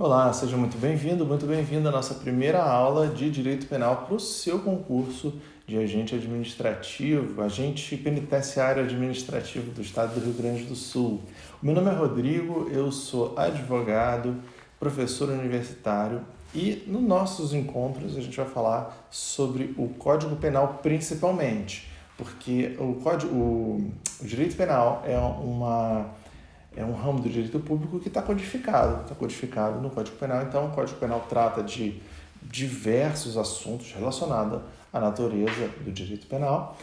Olá, seja muito bem-vindo à nossa primeira aula de Direito Penal para o seu concurso de agente administrativo, agente penitenciário administrativo do Estado do Rio Grande do Sul. O meu nome é Rodrigo, eu sou advogado, professor universitário e nos nossos encontros a gente vai falar sobre o Código Penal principalmente, porque o direito penal é um ramo do direito público que está codificado no Código Penal. Então, o Código Penal trata de diversos assuntos relacionados à natureza do direito penal,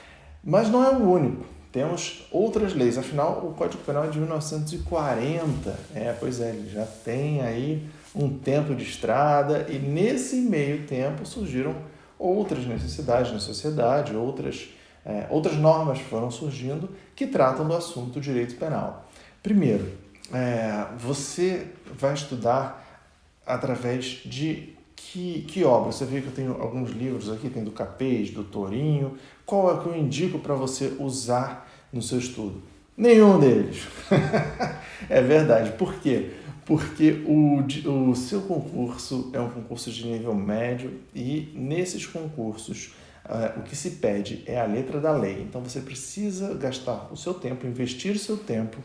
mas não é o único. Temos outras leis, afinal, o Código Penal é de 1940. Pois é, ele já tem aí um tempo de estrada e nesse meio tempo surgiram outras necessidades na sociedade, outras normas foram surgindo que tratam do assunto do direito penal. Primeiro, você vai estudar através de que obra? Você vê que eu tenho alguns livros aqui, tem do Capês, do Torinho. Qual é que eu indico para você usar no seu estudo? Nenhum deles. É verdade. Por quê? Porque o seu concurso é um concurso de nível médio e nesses concursos o que se pede é a letra da lei. Então você precisa gastar o seu tempo, investir o seu tempo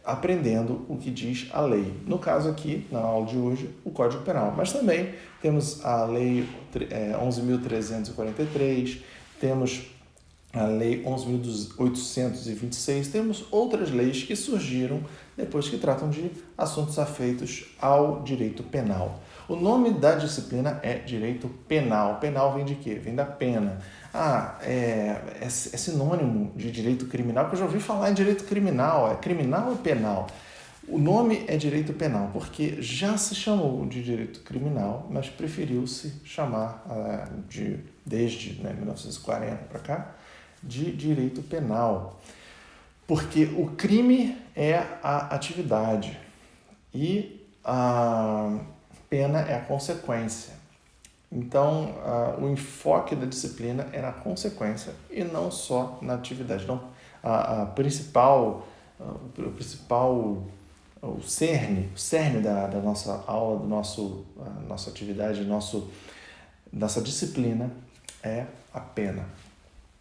aprendendo o que diz a lei. No caso aqui, na aula de hoje, o Código Penal. Mas também temos a Lei 11.343, temos a Lei 11.826, temos outras leis que surgiram depois que tratam de assuntos afeitos ao direito penal. O nome da disciplina é direito penal. Penal vem de quê? Vem da pena. É sinônimo de direito criminal, porque eu já ouvi falar em direito criminal. É criminal ou penal? O nome é direito penal, porque já se chamou de direito criminal, mas preferiu-se chamar, desde 1940 para cá, de direito penal. Porque o crime é a atividade e a pena é a consequência. Então, o enfoque da disciplina é na consequência e não só na atividade. Então, o cerne da nossa aula, nossa atividade, nossa disciplina é a pena.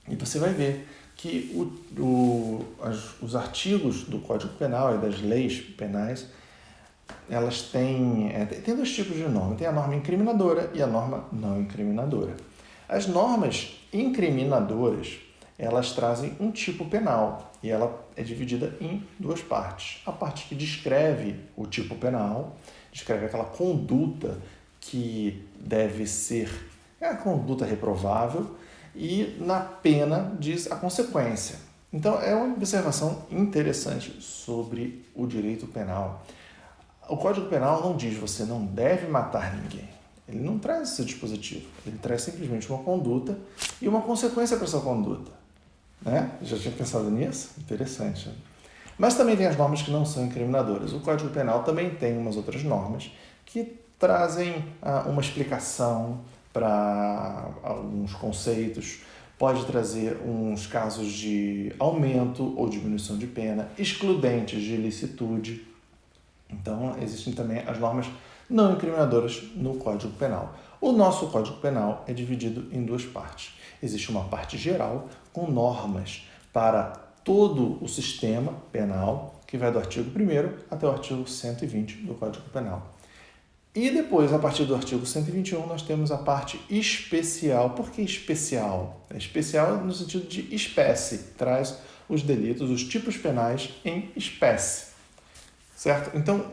E você vai ver que os artigos do Código Penal e das leis penais, elas têm dois tipos de norma. Tem a norma incriminadora e a norma não incriminadora. As normas incriminadoras, elas trazem um tipo penal e ela é dividida em duas partes. A parte que descreve o tipo penal, descreve aquela conduta que deve ser a conduta reprovável, e na pena diz a consequência. Então, é uma observação interessante sobre o direito penal. O Código Penal não diz você não deve matar ninguém. Ele não traz esse dispositivo. Ele traz simplesmente uma conduta e uma consequência para essa conduta. Já tinha pensado nisso? Interessante. Mas também tem as normas que não são incriminadoras. O Código Penal também tem umas outras normas que trazem uma explicação para alguns conceitos, pode trazer uns casos de aumento ou diminuição de pena, excludentes de ilicitude. Então, existem também as normas não incriminadoras no Código Penal. O nosso Código Penal é dividido em duas partes. Existe uma parte geral com normas para todo o sistema penal, que vai do artigo 1º até o artigo 120 do Código Penal. E depois, a partir do artigo 121, nós temos a parte especial. Por que especial? É especial no sentido de espécie, traz os delitos, os tipos penais em espécie. Certo? Então,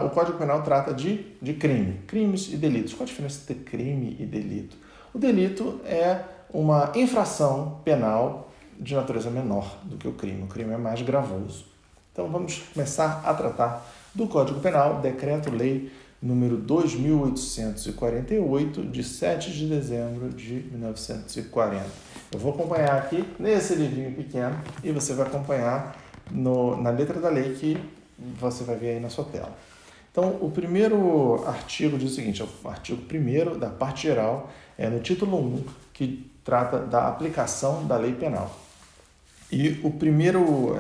o Código Penal trata de crime, crimes e delitos. Qual a diferença entre crime e delito? O delito é uma infração penal de natureza menor do que o crime. O crime é mais gravoso. Então, vamos começar a tratar do Código Penal, Decreto-Lei número 2.848, de 7 de dezembro de 1940. Eu vou acompanhar aqui nesse livrinho pequeno e você vai acompanhar na letra da lei que você vai ver aí na sua tela. Então, o primeiro artigo diz o seguinte, é o artigo 1º da parte geral, no título 1, que trata da aplicação da lei penal. E o primeiro...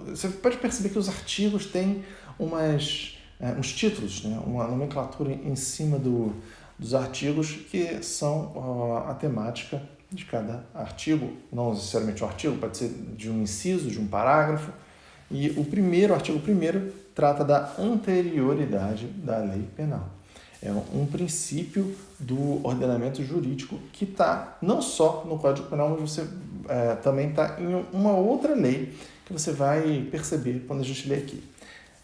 você pode perceber que os artigos têm umas uns títulos, né, uma nomenclatura em cima dos artigos que são a temática de cada artigo, não necessariamente um artigo, pode ser de um inciso, de um parágrafo. E o artigo 1º, trata da anterioridade da lei penal. É um princípio do ordenamento jurídico que está não só no Código Penal, mas você também está em uma outra lei que você vai perceber quando a gente lê aqui.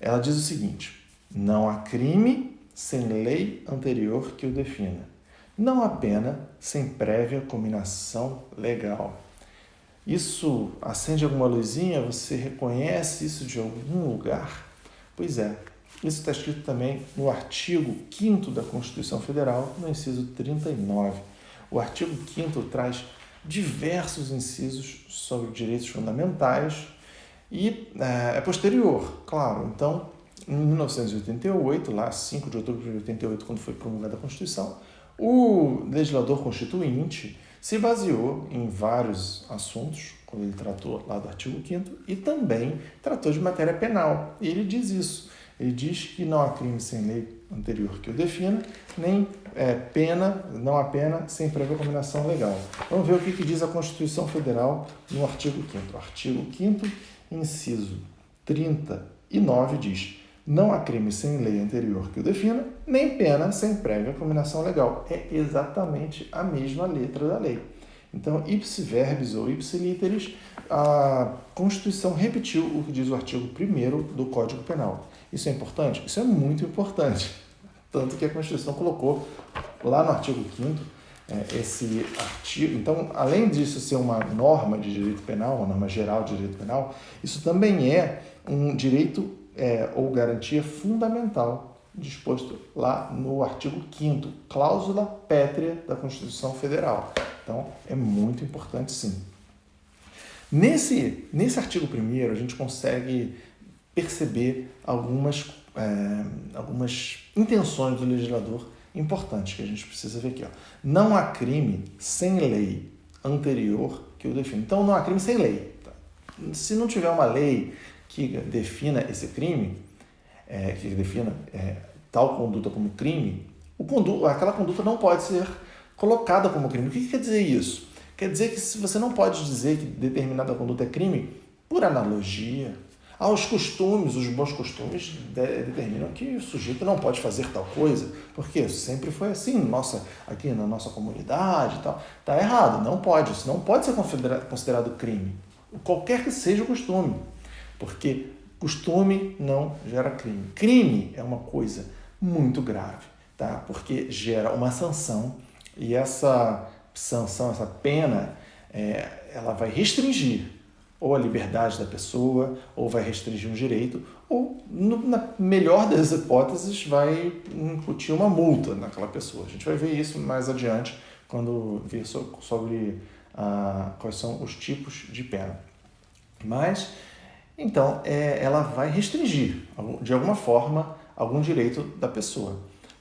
Ela diz o seguinte: não há crime sem lei anterior que o defina. Não há pena sem prévia cominação legal. Isso acende alguma luzinha? Você reconhece isso de algum lugar? Pois é, isso está escrito também no artigo 5º da Constituição Federal, no inciso 39. O artigo 5º traz diversos incisos sobre direitos fundamentais e é posterior, claro. Então, em 1988, lá 5 de outubro de 88, quando foi promulgada a Constituição, o legislador constituinte se baseou em vários assuntos, quando ele tratou lá do artigo 5º, e também tratou de matéria penal. E ele diz isso. Ele diz que não há crime sem lei anterior que o defina, nem não há pena sem prévia combinação legal. Vamos ver o que diz a Constituição Federal no artigo 5º. O artigo 5º, inciso 39, diz: não há crime sem lei anterior que o defina, nem pena sem prévia combinação legal. É exatamente a mesma letra da lei. Então, ipsi verbis ou ipsi literis, a Constituição repetiu o que diz o artigo 1º do Código Penal. Isso é importante? Isso é muito importante. Tanto que a Constituição colocou lá no artigo 5º esse artigo. Então, além disso ser uma norma de direito penal, uma norma geral de direito penal, isso também é um direito ou garantia fundamental disposto lá no artigo 5º, cláusula pétrea da Constituição Federal. Então, é muito importante, sim. Nesse artigo 1º, a gente consegue perceber algumas intenções do legislador importantes que a gente precisa ver aqui. Não há crime sem lei anterior que o defina. Então, não há crime sem lei. Se não tiver uma lei que defina esse crime, que defina tal conduta como crime, aquela conduta não pode ser colocada como crime. O que quer dizer isso? Quer dizer que você não pode dizer que determinada conduta é crime por analogia. Os costumes, os bons costumes determinam que o sujeito não pode fazer tal coisa, porque sempre foi assim, aqui na nossa comunidade e tal. Está errado, não pode. Isso não pode ser considerado crime, qualquer que seja o costume, porque costume não gera crime. Crime é uma coisa muito grave, tá? Porque gera uma sanção, e essa sanção, essa pena, ela vai restringir ou a liberdade da pessoa, ou vai restringir um direito, ou, na melhor das hipóteses, vai incutir uma multa naquela pessoa. A gente vai ver isso mais adiante, quando ver sobre quais são os tipos de pena. Mas, então, ela vai restringir, de alguma forma, algum direito da pessoa.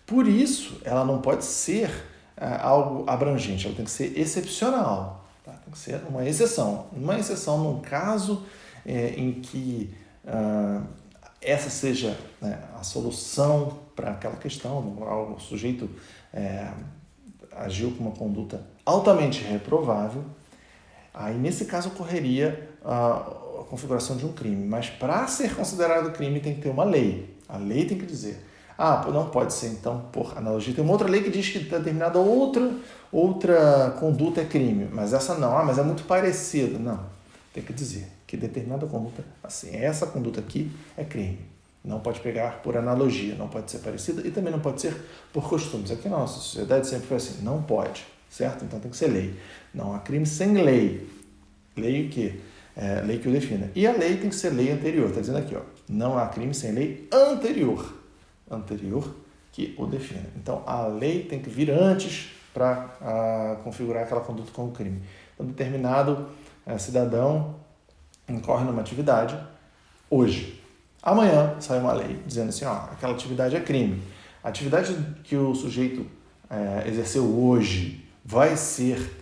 Por isso, ela não pode ser algo abrangente, ela tem que ser excepcional. Tem que ser uma exceção. Uma exceção num caso em que essa seja a solução para aquela questão, o sujeito agiu com uma conduta altamente reprovável, aí nesse caso ocorreria a configuração de um crime. Mas para ser considerado crime tem que ter uma lei. A lei tem que dizer: não pode ser, então, por analogia. Tem uma outra lei que diz que determinada outra conduta é crime, mas essa não. Mas é muito parecida. Não, tem que dizer que determinada conduta, assim, essa conduta aqui é crime. Não pode pegar por analogia, não pode ser parecida e também não pode ser por costumes. Aqui na nossa sociedade sempre foi assim, não pode, certo? Então tem que ser lei. Não há crime sem lei. Lei o quê? Lei que o defina. E a lei tem que ser lei anterior. Está dizendo aqui, não há crime sem lei anterior que o defina. Então, a lei tem que vir antes para configurar aquela conduta como crime. Então, determinado cidadão incorre numa atividade hoje. Amanhã sai uma lei dizendo assim, aquela atividade é crime. A atividade que o sujeito exerceu hoje vai ser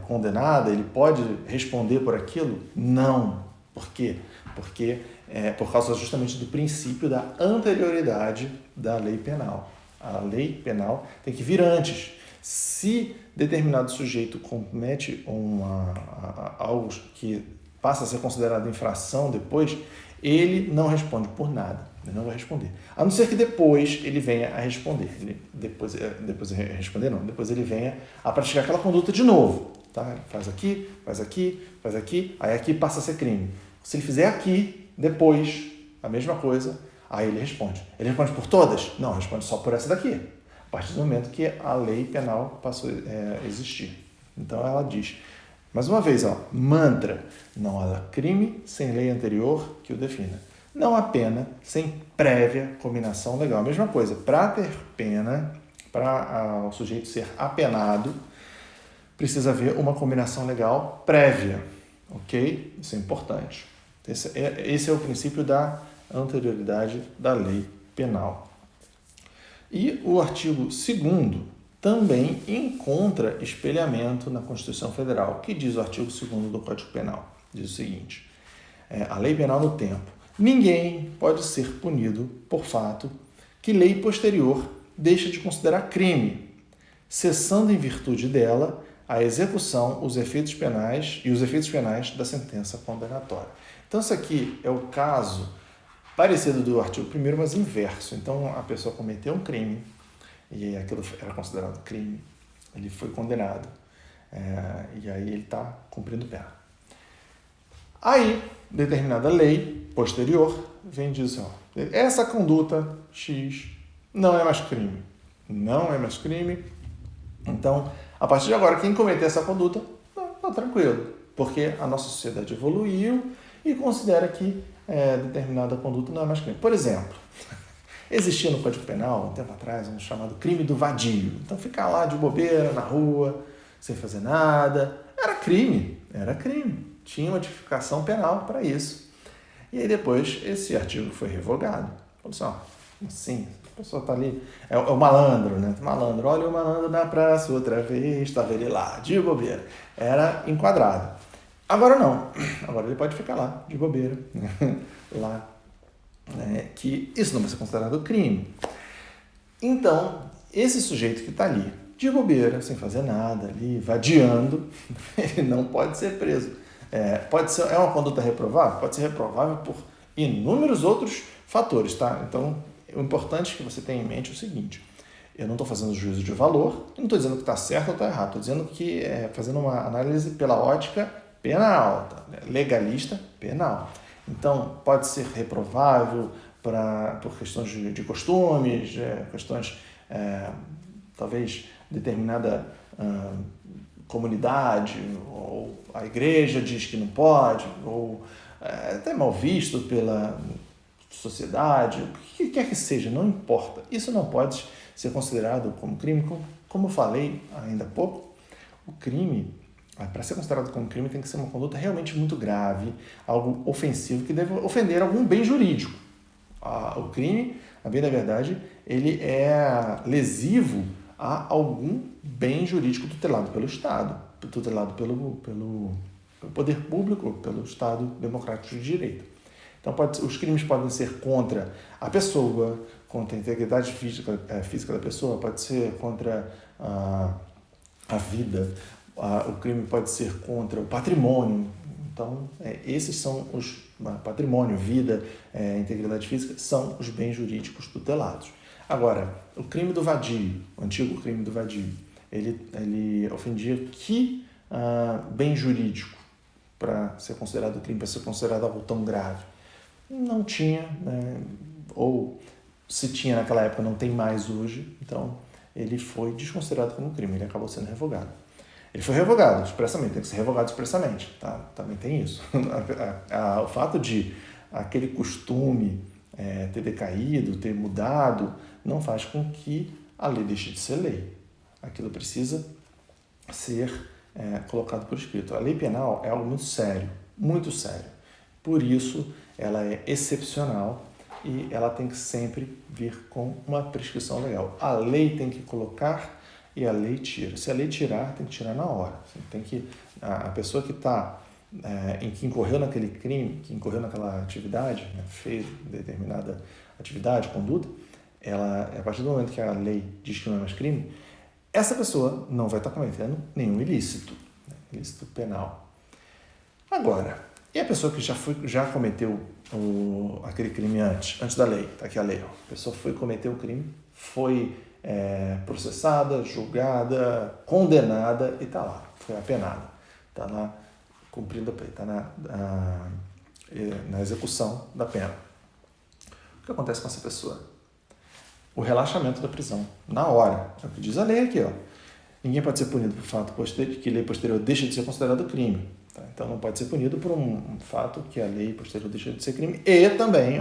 condenada? Ele pode responder por aquilo? Não. Por quê? Porque por causa justamente do princípio da anterioridade da lei penal. A lei penal tem que vir antes. Se determinado sujeito comete algo que passa a ser considerado infração depois, ele não responde por nada. Ele não vai responder. A não ser que depois ele venha a responder. Depois ele venha a praticar aquela conduta de novo. Tá? Faz aqui, faz aqui, faz aqui, aí aqui passa a ser crime. Se ele fizer aqui, depois, a mesma coisa, aí ele responde. Ele responde por todas? Não, responde só por essa daqui. A partir do momento que a lei penal passou a existir. Então ela diz, mais uma vez, mantra, não há crime sem lei anterior que o defina. Não há pena sem prévia combinação legal. A mesma coisa, para ter pena, para o sujeito ser apenado, precisa haver uma combinação legal prévia, ok? Isso é importante. Esse é o princípio da anterioridade da lei penal. E o artigo 2º também encontra espelhamento na Constituição Federal, que diz o artigo 2º do Código Penal. Diz o seguinte, a lei penal no tempo. Ninguém pode ser punido por fato que lei posterior deixa de considerar crime, cessando em virtude dela a execução, os efeitos penais da sentença condenatória. Então, isso aqui é o caso parecido do artigo 1º, mas inverso. Então, a pessoa cometeu um crime, e aquilo era considerado crime, ele foi condenado, e aí ele está cumprindo pena. Aí, determinada lei posterior vem dizer, essa conduta X não é mais crime. Não é mais crime. Então, a partir de agora, quem cometer essa conduta, está tranquilo, porque a nossa sociedade evoluiu e considera que determinada conduta não é mais crime. Por exemplo, existia no Código Penal, um tempo atrás, um chamado crime do vadio. Então, ficar lá de bobeira, na rua, sem fazer nada, era crime. Tinha uma tipificação penal para isso. E aí depois esse artigo foi revogado. Falou assim, a pessoa está ali, é o malandro, né? Malandro, olha o malandro na praça outra vez, estava ele lá, de bobeira. Era enquadrado. Agora não, agora ele pode ficar lá, de bobeira, lá, que isso não vai ser considerado crime. Então, esse sujeito que está ali, de bobeira, sem fazer nada, ali, vadiando, ele não pode ser preso. É uma conduta reprovável? Pode ser reprovável por inúmeros outros fatores, tá? Então, o importante é que você tenha em mente o seguinte, eu não estou fazendo juízo de valor, eu não estou dizendo que está certo ou está errado, estou dizendo que fazendo uma análise pela ótica penal, tá? Legalista penal. Então, pode ser reprovável por questões de costumes, questões, talvez, determinada comunidade, ou a igreja diz que não pode, ou até mal visto pela sociedade, o que quer que seja, não importa. Isso não pode ser considerado como crime. Como eu falei ainda há pouco, o crime, para ser considerado como crime, tem que ser uma conduta realmente muito grave, algo ofensivo, que deve ofender algum bem jurídico. O crime, a bem da verdade, ele é lesivo a algum bem jurídico tutelado pelo Estado, tutelado pelo poder público, pelo Estado democrático de direito. Então, os crimes podem ser contra a pessoa, contra a integridade física da pessoa, pode ser contra a vida, o crime pode ser contra o patrimônio. Então, esses são os patrimônio, vida, integridade física, são os bens jurídicos tutelados. Agora, o crime do vadio, o antigo crime do vadio, ele ofendia que bem jurídico para ser considerado crime, para ser considerado algo tão grave? Não tinha, ou se tinha naquela época, não tem mais hoje, então ele foi desconsiderado como crime, ele acabou sendo revogado. Ele foi revogado expressamente, tem que ser revogado expressamente, tá? Também tem isso. O fato de aquele costume ter decaído, ter mudado, não faz com que a lei deixe de ser lei. Aquilo precisa ser colocado por escrito. A lei penal é algo muito sério, muito sério. Por isso, ela é excepcional e ela tem que sempre vir com uma prescrição legal. A lei tem que colocar e a lei tira. Se a lei tirar, tem que tirar na hora. A pessoa que está em que incorreu naquele crime, que incorreu naquela atividade, né, fez determinada atividade, conduta, a partir do momento que a lei diz que não é mais crime, essa pessoa não vai estar cometendo nenhum ilícito, né, ilícito penal. Agora, e a pessoa que já cometeu aquele crime antes da lei? Está aqui a lei. Ó. A pessoa cometeu o crime, foi processada, julgada, condenada e está lá, foi apenada. Está lá cumprindo a pena, está na execução da pena. O que acontece com essa pessoa? O relaxamento da prisão, na hora. É o que diz a lei aqui. Ó. Ninguém pode ser punido por fato posterior, que lei posterior deixa de ser considerado crime. Tá? Então não pode ser punido por um fato que a lei posterior deixa de ser crime. E também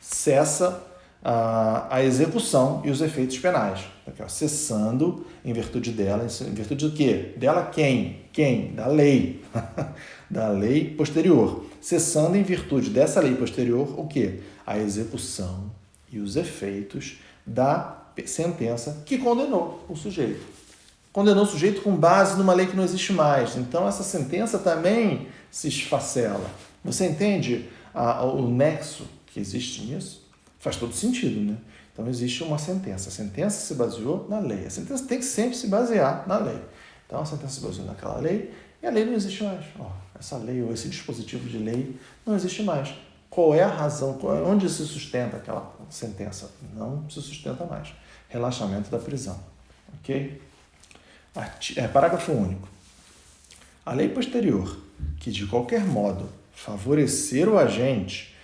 cessa a execução e os efeitos penais. Aqui, cessando em virtude dela. Em virtude do quê? Dela quem? Quem? Da lei. Da lei posterior. Cessando em virtude dessa lei posterior o quê? A execução e os efeitos da sentença que condenou o sujeito. Condenou o sujeito com base numa lei que não existe mais. Então, essa sentença também se esfacela. Você entende o nexo que existe nisso? Faz todo sentido, né? Então, existe uma sentença. A sentença se baseou na lei. A sentença tem que sempre se basear na lei. Então, a sentença se baseou naquela lei e a lei não existe mais. Essa lei ou esse dispositivo de lei não existe mais. Qual é a razão? Onde se sustenta aquela sentença? Não se sustenta mais. Relaxamento da prisão. Ok? Parágrafo único. A lei posterior, que de qualquer modo favorecer o agente,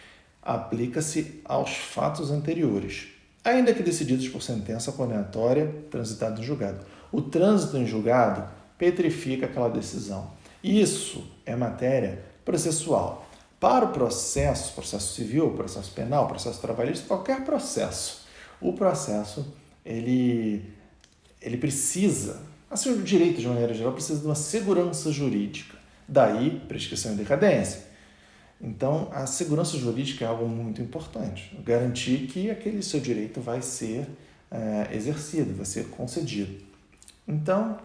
aplica-se aos fatos anteriores, ainda que decididos por sentença condenatória transitada em julgado. O trânsito em julgado petrifica aquela decisão. Isso é matéria processual. Para o processo civil, processo penal, processo trabalhista, qualquer processo, o processo ele precisa, assim, o direito de maneira geral precisa de uma segurança jurídica. Daí, prescrição e decadência. Então, a segurança jurídica é algo muito importante. Garantir que aquele seu direito vai ser exercido, vai ser concedido. Então,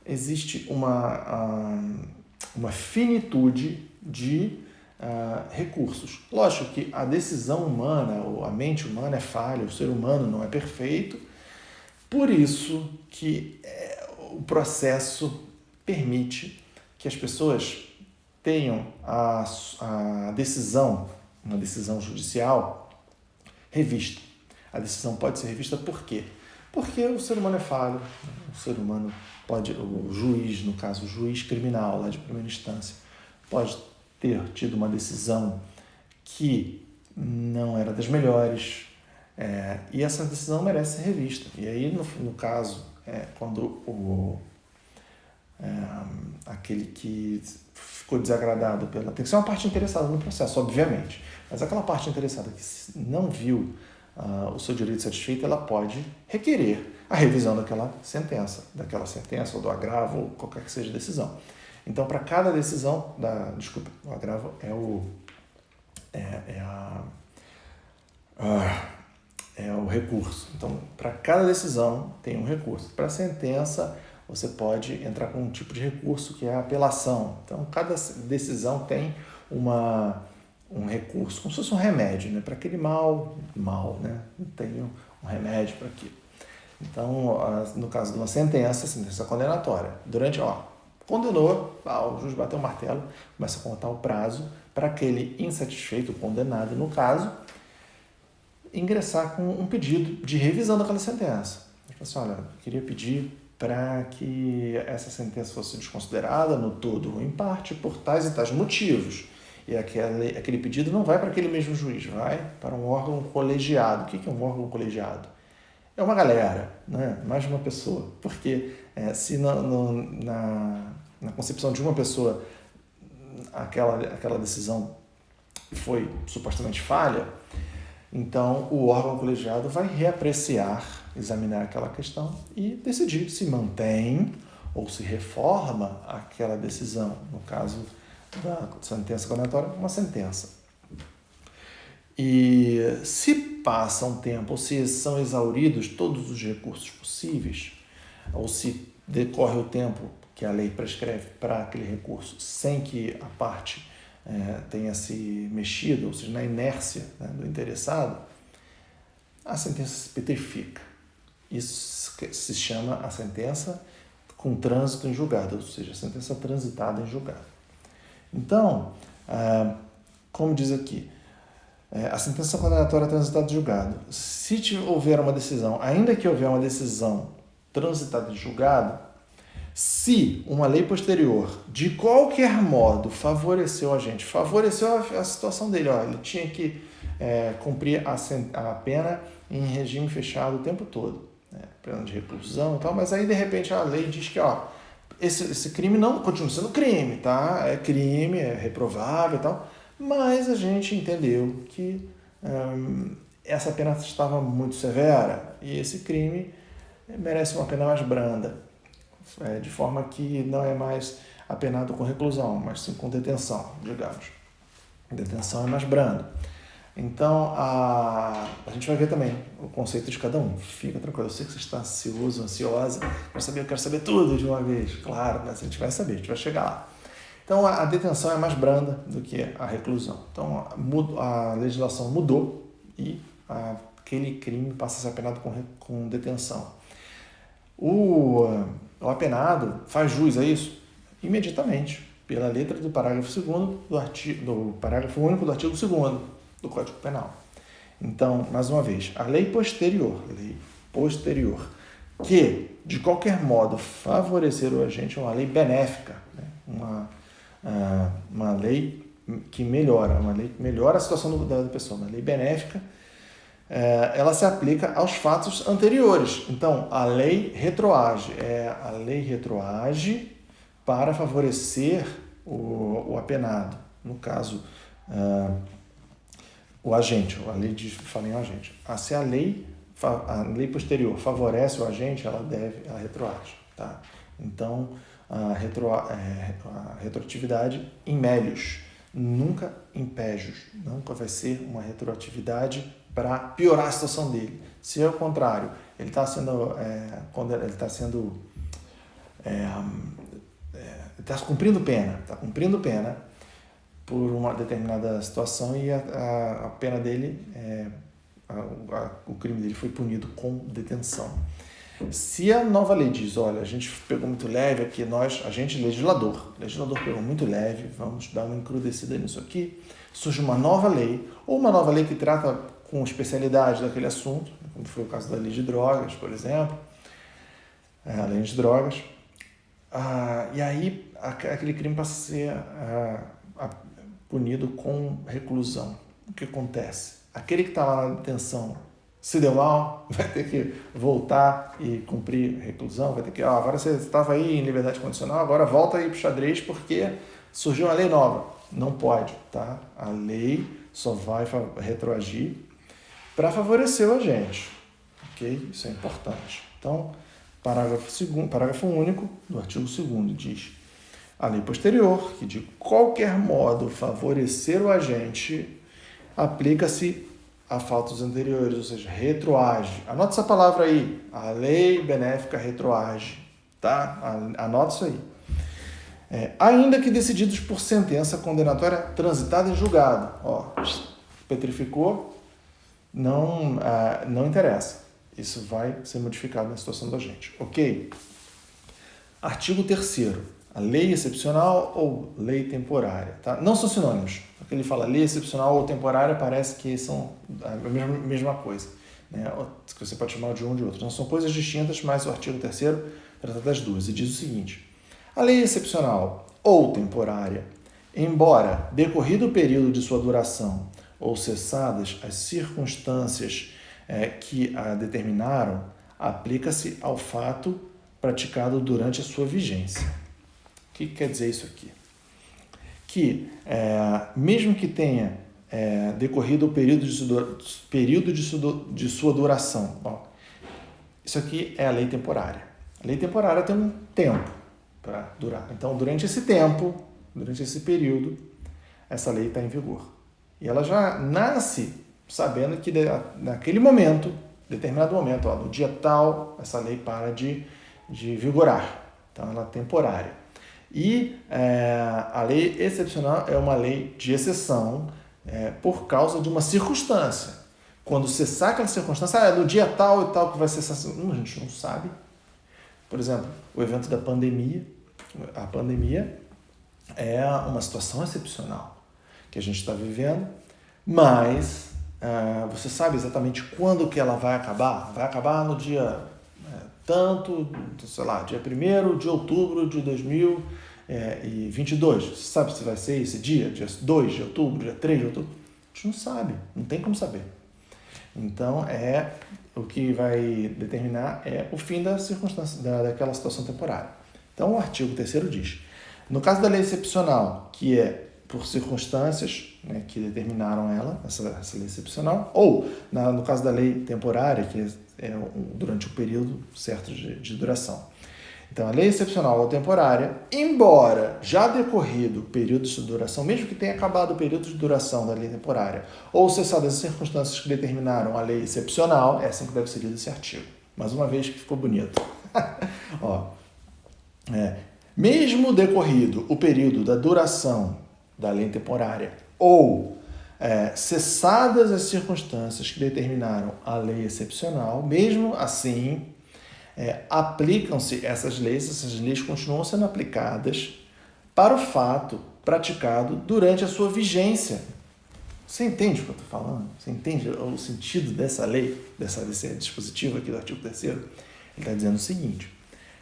existe uma finitude de recursos. Lógico que a decisão humana, ou a mente humana é falha, o ser humano não é perfeito, por isso que o processo permite que as pessoas tenham a decisão, uma decisão judicial, revista. A decisão pode ser revista por quê? Porque o ser humano é falho, o ser humano pode, o juiz, no caso, o juiz criminal lá de primeira instância, pode ter tido uma decisão que não era das melhores, e essa decisão merece ser revista. E aí, no caso, quando aquele que ficou desagradado tem que ser uma parte interessada no processo, obviamente, mas aquela parte interessada que não viu o seu direito satisfeito, ela pode requerer a revisão daquela sentença ou do agravo, ou qualquer que seja a decisão. Então, para cada decisão, o agravo é o recurso. Então, para cada decisão tem um recurso. Para a sentença, você pode entrar com um tipo de recurso que é a apelação. Então, cada decisão tem um recurso, como se fosse um remédio, né? Para aquele mal, né? Tem um remédio para aquilo. Então, no caso de uma sentença condenatória, condenou, o juiz bateu o martelo, começa a contar o prazo para aquele insatisfeito, condenado, no caso, ingressar com um pedido de revisão daquela sentença. Ele fala assim, eu queria pedir para que essa sentença fosse desconsiderada no todo ou em parte por tais e tais motivos. E aquele pedido não vai para aquele mesmo juiz, vai para um órgão colegiado. O que é um órgão colegiado? É uma galera, né? Mais de uma pessoa. Porque se na concepção de uma pessoa aquela decisão foi supostamente falha, então o órgão colegiado vai reapreciar, examinar aquela questão e decidir se mantém ou se reforma aquela decisão, no caso da sentença condenatória, uma sentença. E se passa um tempo, ou se são exauridos todos os recursos possíveis, ou se decorre o tempo que a lei prescreve para aquele recurso, sem que a parte tenha se mexido, ou seja, na inércia, né, do interessado, a sentença se petrifica. Isso se chama a sentença com trânsito em julgado, ou seja, a sentença transitada em julgado. Então, como diz aqui, a sentença condenatória transitada em julgado, se houver uma decisão, ainda que houver uma decisão transitada em julgado, se uma lei posterior, de qualquer modo, favoreceu a gente, favoreceu a situação dele, ele tinha que cumprir a pena em regime fechado o tempo todo, pena de reclusão e tal, mas aí de repente a lei diz que esse crime não continua sendo crime, tá? É crime, é reprovável e tal, mas a gente entendeu que essa pena estava muito severa e esse crime merece uma pena mais branda, de forma que não é mais apenado com reclusão, mas sim com detenção, digamos. A detenção é mais brando. Então, a gente vai ver também o conceito de cada um. Fica tranquilo, eu sei que você está ansioso, ansiosa, eu quero saber tudo de uma vez. Claro, mas a gente vai saber, a gente vai chegar lá. Então, a detenção é mais branda do que a reclusão. Então, a legislação mudou e aquele crime passa a ser apenado com detenção. O apenado faz jus a isso imediatamente, pela letra do parágrafo 2º do parágrafo único do artigo 2º do Código Penal. Então, mais uma vez, a lei posterior, que, de qualquer modo, favorecer o agente é uma lei benéfica, né? Uma lei que melhora, a situação da pessoa, uma lei benéfica, ela se aplica aos fatos anteriores. Então, a lei retroage, para favorecer o apenado, no caso, o agente, a lei fala em agente. Se a lei posterior favorece o agente, ela retroage, tá? Então, a retroatividade in melius, nunca in pejus, nunca vai ser uma retroatividade para piorar a situação dele. Se é o contrário, ele está cumprindo pena por uma determinada situação e a pena dele, o crime dele foi punido com detenção. Se a nova lei diz, olha, a gente pegou muito leve aqui, legislador pegou muito leve, vamos dar uma encrudecida nisso aqui, surge uma nova lei, ou uma nova lei que trata com especialidade daquele assunto, como foi o caso da lei de drogas, por exemplo, a lei de drogas, e aí aquele crime passa a ser punido com reclusão. O que acontece? Aquele que está lá na detenção se deu mal, vai ter que voltar e cumprir reclusão, vai ter que, agora você estava aí em liberdade condicional, agora volta aí para o xadrez porque surgiu uma lei nova. Não pode, tá? A lei só vai retroagir para favorecer o agente, ok? Isso é importante. Então, parágrafo único do artigo 2º diz: a lei posterior, que de qualquer modo favorecer o agente, aplica-se a fatos anteriores, ou seja, retroage. Anota essa palavra aí, a lei benéfica retroage, tá? Anota isso aí. Ainda que decididos por sentença condenatória transitada em julgado. Petrificou, não interessa. Isso vai ser modificado na situação do agente, ok? Artigo 3º. A lei excepcional ou lei temporária, tá? Não são sinônimos. Porque ele fala lei excepcional ou temporária, parece que são a mesma coisa, né? Que você pode chamar de um ou de outro. Não são coisas distintas, mas o artigo 3º trata das duas e diz o seguinte: a lei excepcional ou temporária, embora decorrido o período de sua duração ou cessadas as circunstâncias que a determinaram, aplica-se ao fato praticado durante a sua vigência. O que quer dizer isso aqui? Que, mesmo que tenha decorrido o período de sua duração, isso aqui é a lei temporária. A lei temporária tem um tempo para durar. Então, durante esse período, essa lei está em vigor. E ela já nasce sabendo que naquele momento, determinado momento, no dia tal, essa lei para de vigorar. Então, ela é temporária. E a lei excepcional é uma lei de exceção por causa de uma circunstância. Quando cessar aquela circunstância, é no dia tal e tal que vai cessar. A gente não sabe. Por exemplo, o evento da pandemia. A pandemia é uma situação excepcional que a gente está vivendo, mas você sabe exatamente quando que ela vai acabar? Vai acabar no dia tanto, sei lá, dia 1º de outubro de 2022. Você sabe se vai ser esse dia 2 de outubro, dia 3 de outubro? A gente não sabe, não tem como saber. Então, o que vai determinar é o fim da circunstância, daquela situação temporária. Então, o artigo 3º diz, no caso da lei excepcional, que é por circunstâncias, né, que determinaram essa lei excepcional, ou no caso da lei temporária, que durante um período certo de duração. Então, a lei excepcional ou temporária, embora já decorrido o período de duração, mesmo que tenha acabado o período de duração da lei temporária, ou cessadas as circunstâncias que determinaram a lei excepcional, é assim que deve ser lido esse artigo. Mais uma vez que ficou bonito. Mesmo decorrido o período da duração da lei temporária ou cessadas as circunstâncias que determinaram a lei excepcional, mesmo assim, aplicam-se essas leis continuam sendo aplicadas para o fato praticado durante a sua vigência. Você entende o que eu estou falando? Você entende o sentido dessa lei, desse dispositivo aqui do artigo 3º? Ele está dizendo o seguinte,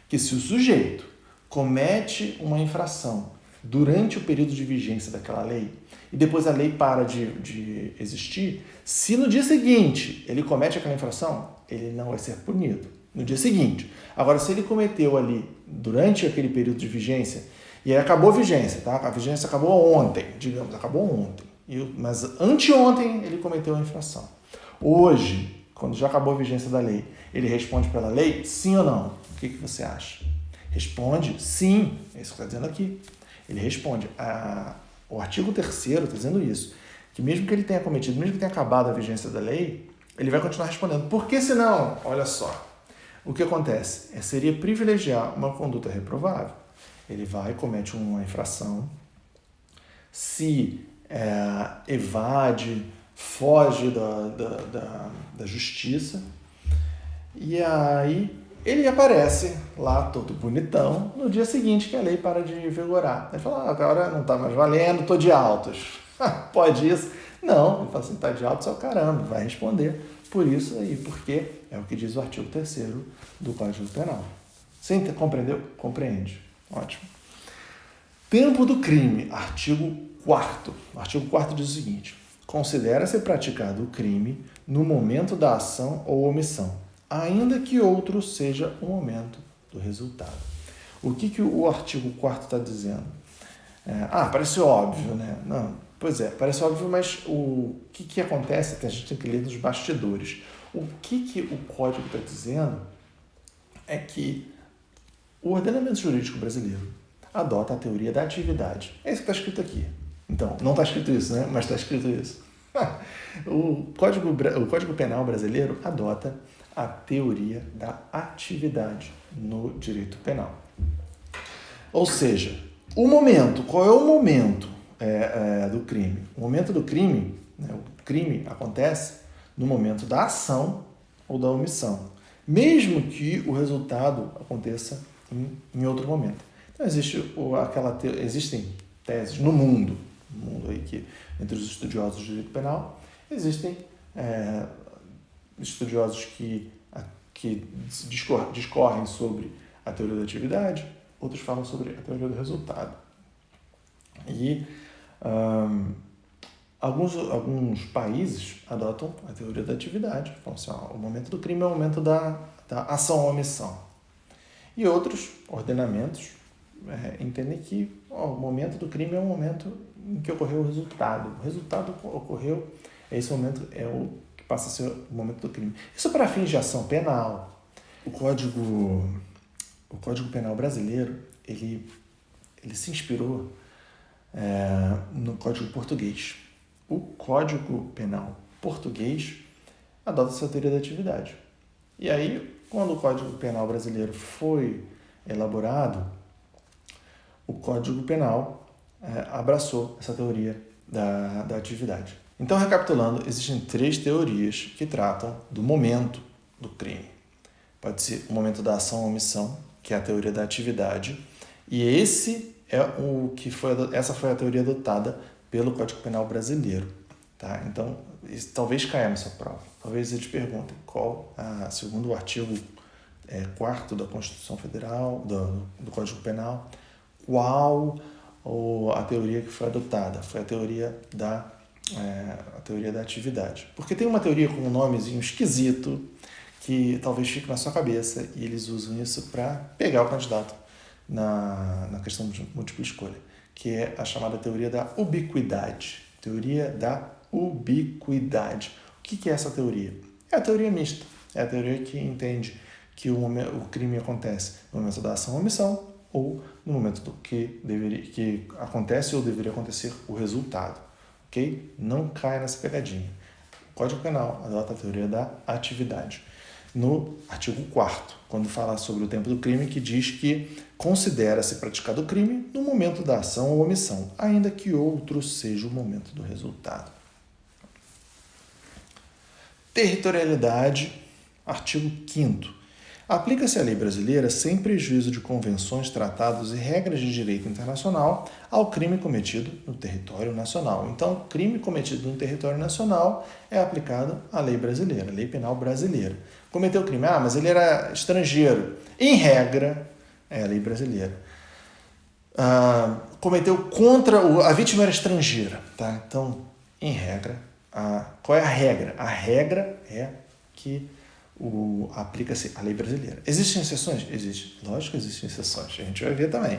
que se o sujeito comete uma infração durante o período de vigência daquela lei e depois a lei para de existir, se no dia seguinte ele comete aquela infração, ele não vai ser punido no dia seguinte. Agora, se ele cometeu ali durante aquele período de vigência e aí acabou a vigência, tá? A vigência acabou ontem, digamos, mas anteontem ele cometeu a infração. Hoje, quando já acabou a vigência da lei, ele responde pela lei, sim ou não? O que você acha? Responde sim, é isso que está dizendo aqui. Ele responde. O artigo 3º está dizendo isso, que mesmo que ele tenha cometido, mesmo que tenha acabado a vigência da lei, ele vai continuar respondendo. Porque senão, olha só, o que acontece? Seria privilegiar uma conduta reprovável. Ele vai, comete uma infração, se evade, foge da justiça, e aí ele aparece lá todo bonitão no dia seguinte que a lei para de vigorar. Ele fala, agora não está mais valendo, estou de autos. Pode isso? Não, ele fala assim, está de autos é o caramba, vai responder por isso aí, porque é o que diz o artigo 3º do Código Penal. Você compreendeu? Compreende. Ótimo. Tempo do crime, artigo 4º. O artigo 4º diz o seguinte, considera-se praticado o crime no momento da ação ou omissão, ainda que outro seja o momento do resultado. O que o artigo 4º está dizendo? Parece óbvio, né? Não, pois é, parece óbvio, mas o que acontece? A gente tem que ler nos bastidores. O que o Código está dizendo é que o ordenamento jurídico brasileiro adota a teoria da atividade. É isso que está escrito aqui. Então, não está escrito isso, né? Mas está escrito isso. O Código Penal brasileiro adota a teoria da atividade no direito penal. Ou seja, qual é o momento do crime? O momento do crime, né, o crime acontece no momento da ação ou da omissão, mesmo que o resultado aconteça em outro momento. Então, existem teses no mundo aí que, entre os estudiosos do direito penal, existem estudiosos que discorrem sobre a teoria da atividade, outros falam sobre a teoria do resultado. E alguns países adotam a teoria da atividade, falam assim, o momento do crime é o momento da ação ou omissão. E outros ordenamentos entendem que o momento do crime é o momento em que ocorreu o resultado. O resultado ocorreu, esse momento é o que passa a ser o momento do crime. Isso para fins de ação penal. O Código Penal brasileiro, ele se inspirou no Código Português. O Código Penal português adota essa teoria da atividade. E aí, quando o Código Penal brasileiro foi elaborado, o Código Penal abraçou essa teoria da atividade. Então, recapitulando, existem 3 teorias que tratam do momento do crime. Pode ser o momento da ação ou omissão, que é a teoria da atividade, e essa foi a teoria adotada pelo Código Penal brasileiro. Tá? Então, isso talvez caia nessa prova. Talvez eles perguntem qual, segundo o artigo 4º da Constituição Federal, do Código Penal, qual a teoria que foi adotada? Foi a teoria da atividade. Porque tem uma teoria com um nomezinho esquisito que talvez fique na sua cabeça e eles usam isso para pegar o candidato na questão de múltipla escolha, que é a chamada teoria da ubiquidade. Teoria da ubiquidade. O que é essa teoria? É a teoria mista. É a teoria que entende que o crime acontece no momento da ação ou omissão ou no momento do que acontece ou deveria acontecer o resultado. Ok? Não caia nessa pegadinha. O Código Penal adota a teoria da atividade. No artigo 4º, quando fala sobre o tempo do crime, que diz que considera-se praticado o crime no momento da ação ou omissão, ainda que outro seja o momento do resultado. Territorialidade, artigo 5º. Aplica-se a lei brasileira sem prejuízo de convenções, tratados e regras de direito internacional ao crime cometido no território nacional. Então, crime cometido no território nacional é aplicado à lei brasileira, lei penal brasileira. Cometeu crime, mas ele era estrangeiro. Em regra, é a lei brasileira. Cometeu contra a vítima era estrangeira, tá? Então, em regra, qual é a regra? A regra é que aplica-se a lei brasileira. Existem exceções? Existe. Lógico que existem exceções. A gente vai ver também.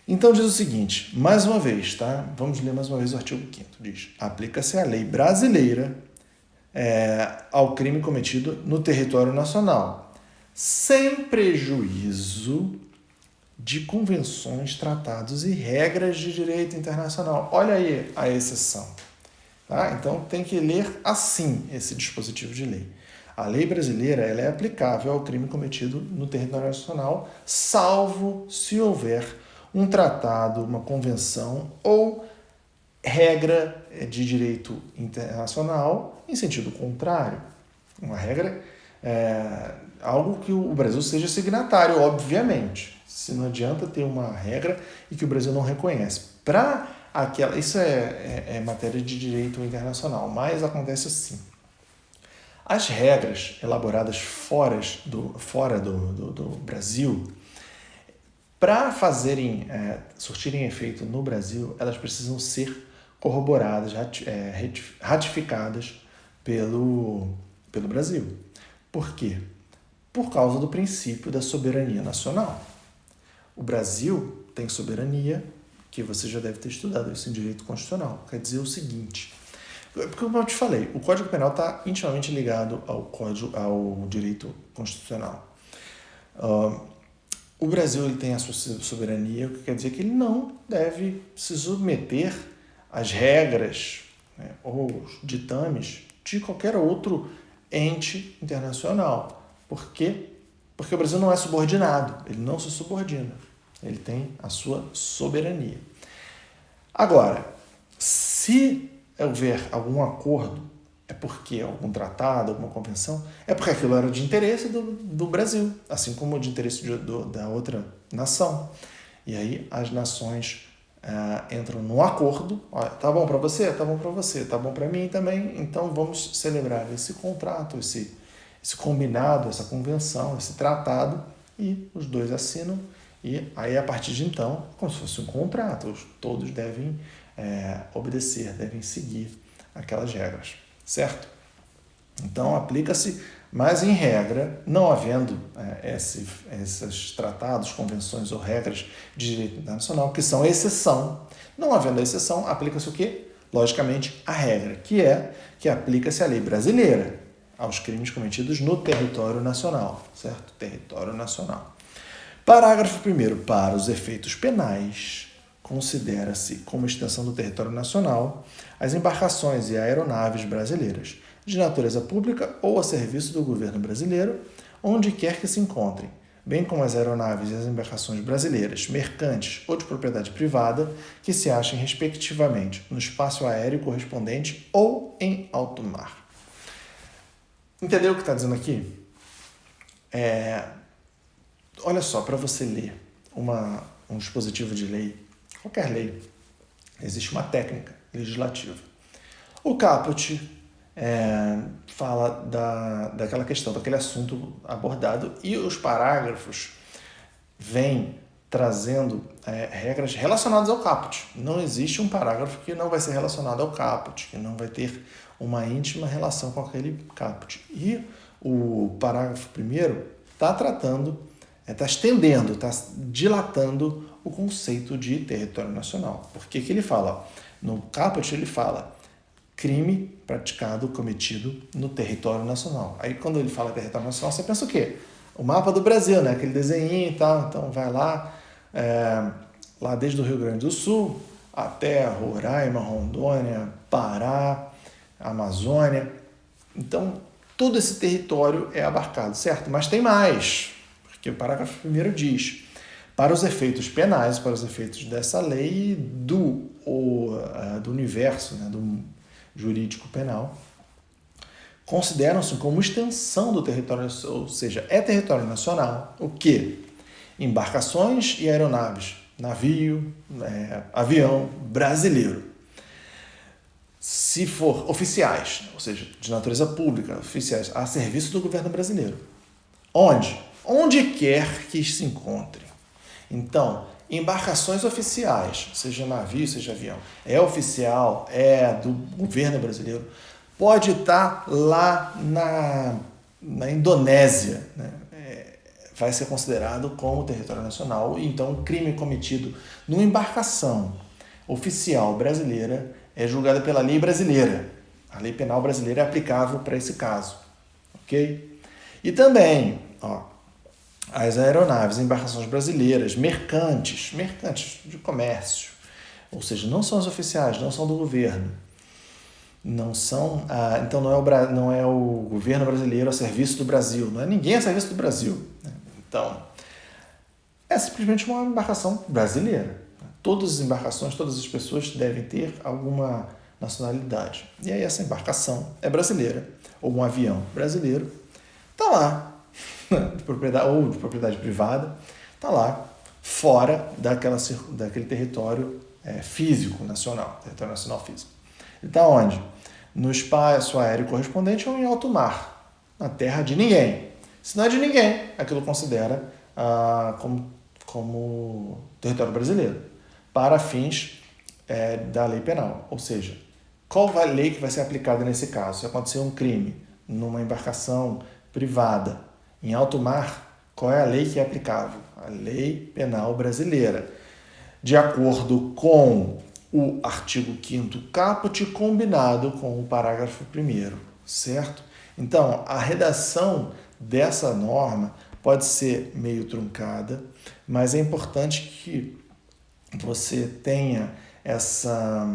Então diz o seguinte, mais uma vez, tá? Vamos ler mais uma vez o artigo 5º. Diz, aplica-se a lei brasileira ao crime cometido no território nacional, sem prejuízo de convenções, tratados e regras de direito internacional. Olha aí a exceção. Tá? Então tem que ler assim esse dispositivo de lei. A lei brasileira ela é aplicável ao crime cometido no território nacional, salvo se houver um tratado, uma convenção ou regra de direito internacional em sentido contrário. Uma regra algo que o Brasil seja signatário, obviamente. Se não adianta ter uma regra e que o Brasil não reconhece. Isso é matéria de direito internacional, mas acontece assim. As regras elaboradas fora do Brasil, para surtirem efeito no Brasil, elas precisam ser corroboradas, ratificadas pelo Brasil. Por quê? Por causa do princípio da soberania nacional. O Brasil tem soberania, que você já deve ter estudado isso em direito constitucional. Quer dizer o seguinte... Porque, como eu te falei, o Código Penal está intimamente ligado ao direito constitucional. O Brasil ele tem a sua soberania, o que quer dizer que ele não deve se submeter às regras, né, ou ditames de qualquer outro ente internacional. Por quê? Porque o Brasil não é subordinado, ele não se subordina, ele tem a sua soberania. Agora, se houver algum acordo, é porque algum tratado, alguma convenção, é porque aquilo era de interesse do Brasil, assim como de interesse da outra nação. E aí as nações entram num acordo, tá bom para você? Tá bom para você, tá bom para mim também, então vamos celebrar esse contrato, esse combinado, essa convenção, esse tratado, e os dois assinam, e aí a partir de então, como se fosse um contrato, todos devem obedecer, devem seguir aquelas regras, certo? Então, aplica-se, mas em regra, não havendo esses tratados, convenções ou regras de direito internacional, que são exceção, não havendo a exceção, aplica-se o quê? Logicamente, a regra, que aplica-se a lei brasileira aos crimes cometidos no território nacional, certo? Território nacional. Parágrafo 1º. Para os efeitos penais, considera-se como extensão do território nacional as embarcações e aeronaves brasileiras, de natureza pública ou a serviço do governo brasileiro, onde quer que se encontrem, bem como as aeronaves e as embarcações brasileiras, mercantes ou de propriedade privada, que se achem, respectivamente, no espaço aéreo correspondente ou em alto mar. Entendeu o que está dizendo aqui? Olha só, para você ler um dispositivo de lei, qualquer lei, existe uma técnica legislativa. O caput fala daquela questão, daquele assunto abordado, e os parágrafos vêm trazendo regras relacionadas ao caput. Não existe um parágrafo que não vai ser relacionado ao caput, que não vai ter uma íntima relação com aquele caput. E o parágrafo primeiro está tratando, está estendendo, está dilatando o conceito de território nacional. Por que ele fala? No caput ele fala crime praticado, cometido no território nacional. Aí quando ele fala território nacional, você pensa o quê? O mapa do Brasil, né? Aquele desenhinho e tal. Então vai lá, lá desde o Rio Grande do Sul até Roraima, Rondônia, Pará, Amazônia. Então todo esse território é abarcado, certo? Mas tem mais, porque o parágrafo primeiro diz: para os efeitos penais, para os efeitos dessa lei do universo, né, do jurídico penal, consideram-se como extensão do território, ou seja, é território nacional, o quê? Embarcações e aeronaves, navio, avião brasileiro. Se for oficiais, ou seja, de natureza pública, oficiais a serviço do governo brasileiro. Onde? Onde quer que se encontre. Então, embarcações oficiais, seja navio, seja avião, é oficial, é do governo brasileiro, pode estar lá na Indonésia, né? Vai ser considerado como território nacional, e então um crime cometido numa embarcação oficial brasileira é julgado pela lei brasileira. A lei penal brasileira é aplicável para esse caso, ok? E também, as aeronaves, embarcações brasileiras, mercantes de comércio, ou seja, não são as oficiais, não são do governo, não são, então não é o governo brasileiro a serviço do Brasil, não é ninguém a serviço do Brasil, né? Então, é simplesmente uma embarcação brasileira. Todas as embarcações, todas as pessoas devem ter alguma nacionalidade. E aí essa embarcação é brasileira, ou um avião brasileiro, está lá, de propriedade privada, está lá fora daquele território físico nacional, território nacional físico. Ele está onde? No espaço aéreo correspondente ou em alto mar, na terra de ninguém. Se não é de ninguém, aquilo considera como território brasileiro, para fins da lei penal. Ou seja, qual a lei que vai ser aplicada nesse caso? Se acontecer um crime numa embarcação privada em alto mar, qual é a lei que é aplicável? A lei penal brasileira. De acordo com o artigo 5º caput, combinado com o parágrafo 1º, certo? Então, a redação dessa norma pode ser meio truncada, mas é importante que você tenha essa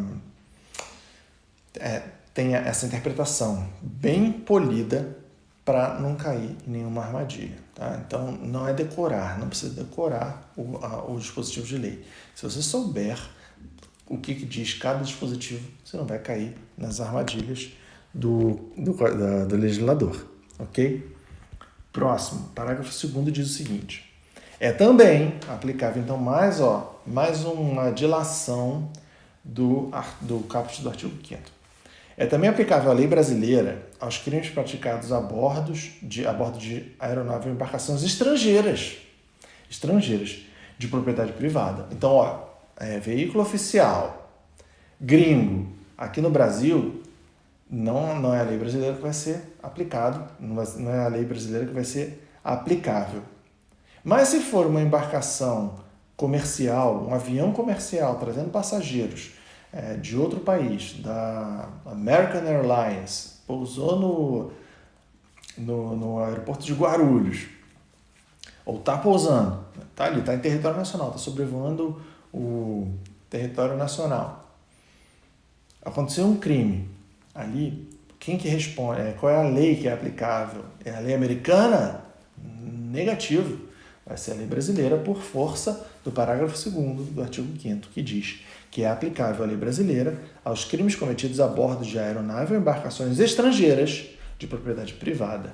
interpretação bem polida para não cair em nenhuma armadilha. Tá? Então, não é decorar, não precisa decorar o dispositivo de lei. Se você souber o que diz cada dispositivo, você não vai cair nas armadilhas do legislador. Ok? Próximo, parágrafo 2º diz o seguinte: é também aplicável, então, mais uma dilação do caput do artigo 5º. É também aplicável a lei brasileira aos crimes praticados a bordo de aeronave ou embarcações estrangeiras de propriedade privada. Então, veículo oficial, gringo, aqui no Brasil, não é a lei brasileira que vai ser aplicado, não é a lei brasileira que vai ser aplicável. Mas se for uma embarcação comercial, um avião comercial trazendo passageiros de outro país, da American Airlines, pousou no aeroporto de Guarulhos, ou está pousando, está ali, está em território nacional, está sobrevoando o território nacional. Aconteceu um crime ali, quem que responde? Qual é a lei que é aplicável? É a lei americana? Negativo. Vai ser a lei brasileira por força do parágrafo 2º do artigo 5º, que diz que é aplicável a lei brasileira aos crimes cometidos a bordo de aeronave ou embarcações estrangeiras de propriedade privada,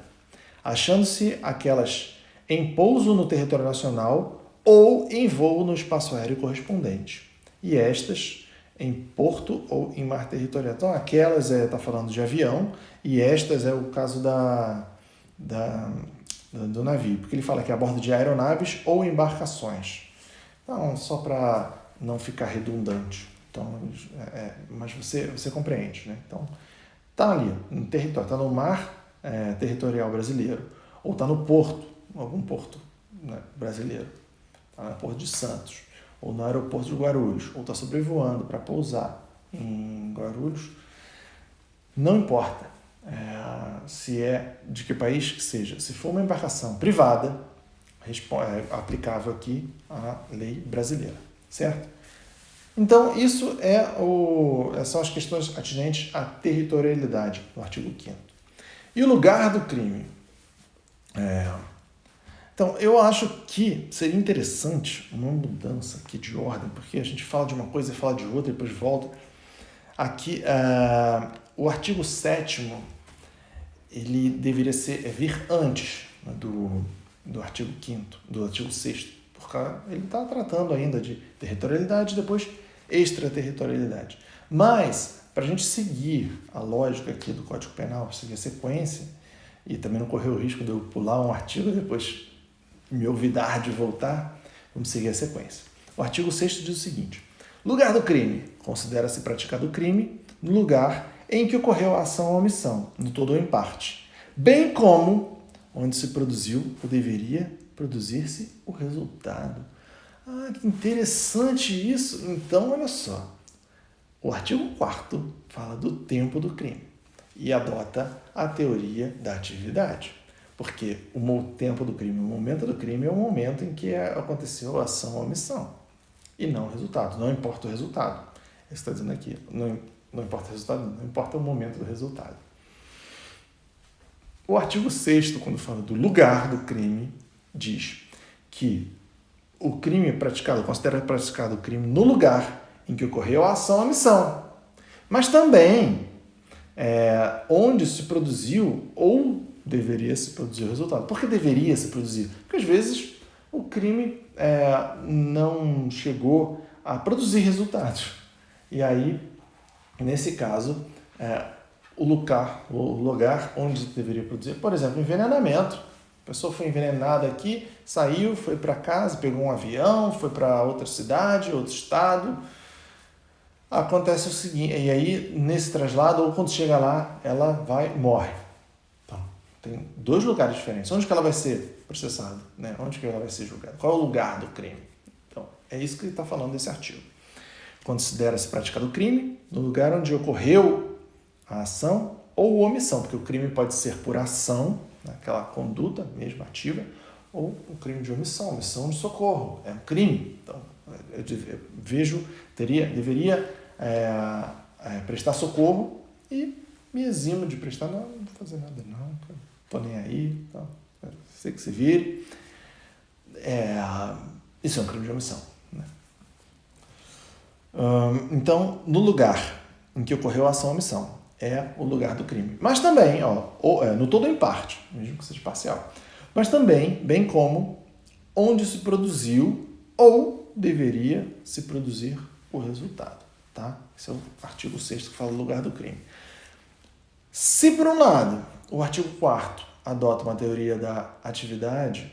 achando-se aquelas em pouso no território nacional ou em voo no espaço aéreo correspondente, e estas em porto ou em mar territorial. Então, aquelas está falando de avião, e estas é o caso do navio, porque ele fala que é a bordo de aeronaves ou embarcações. Então, só para não ficar redundante. Então, mas você compreende, né? Então, está ali, no território, está no mar territorial brasileiro, ou está no porto, algum porto, né, brasileiro, está no Porto de Santos, ou no aeroporto de Guarulhos, ou está sobrevoando para pousar em Guarulhos, não importa se é de que país que seja, se for uma embarcação privada, é aplicável aqui a lei brasileira, certo? Então, isso são as questões atinentes à territorialidade, no artigo 5º. E o lugar do crime? Então, eu acho que seria interessante uma mudança aqui de ordem, porque a gente fala de uma coisa e fala de outra e depois volta. Aqui, o artigo 7º, ele deveria vir antes, né, do artigo 5º, do artigo 6º, porque ele está tratando ainda de territorialidade e depois extraterritorialidade. Mas, para a gente seguir a lógica aqui do Código Penal, seguir a sequência, e também não correr o risco de eu pular um artigo e depois me olvidar de voltar, vamos seguir a sequência. O artigo 6º diz o seguinte: lugar do crime. Considera-se praticado o crime no lugar em que ocorreu a ação ou omissão, no todo ou em parte, bem como onde se produziu ou deveria produzir-se o resultado. Ah, que interessante isso! Então, olha só. O artigo 4º fala do tempo do crime e adota a teoria da atividade. Porque o tempo do crime, o momento do crime é o momento em que aconteceu a ação ou omissão. E não o resultado. Não importa o resultado. Ele está dizendo aqui. Não importa o resultado, não importa o momento do resultado. O artigo 6º, quando fala do lugar do crime, diz que o crime praticado, considera praticado o crime no lugar em que ocorreu a ação ou omissão. Mas também onde se produziu ou deveria se produzir o resultado. Por que deveria se produzir? Porque às vezes o crime não chegou a produzir resultados. E aí, nesse caso, o lugar onde deveria produzir, por exemplo, envenenamento. A pessoa foi envenenada aqui, saiu, foi para casa, pegou um avião, foi para outra cidade, outro estado. Acontece o seguinte, e aí nesse traslado, ou quando chega lá, ela morre. Então, tem dois lugares diferentes. Onde que ela vai ser processada? Né? Onde que ela vai ser julgada? Qual é o lugar do crime? Então, é isso que ele está falando desse artigo. Considera-se praticado o crime no lugar onde ocorreu a ação ou omissão, porque o crime pode ser por ação, aquela conduta mesmo ativa, ou um crime de omissão de socorro, é um crime. Então, eu vejo, deveria prestar socorro e me eximo de prestar, não vou fazer nada não, estou nem aí, então, sei que se vire. Isso é um crime de omissão. Né? Então, no lugar em que ocorreu a ação ou omissão, é o lugar do crime. Mas também, no todo ou em parte, mesmo que seja parcial, mas também, bem como, onde se produziu ou deveria se produzir o resultado. Tá? Esse é o artigo 6º que fala do lugar do crime. Se, por um lado, o artigo 4º adota uma teoria da atividade,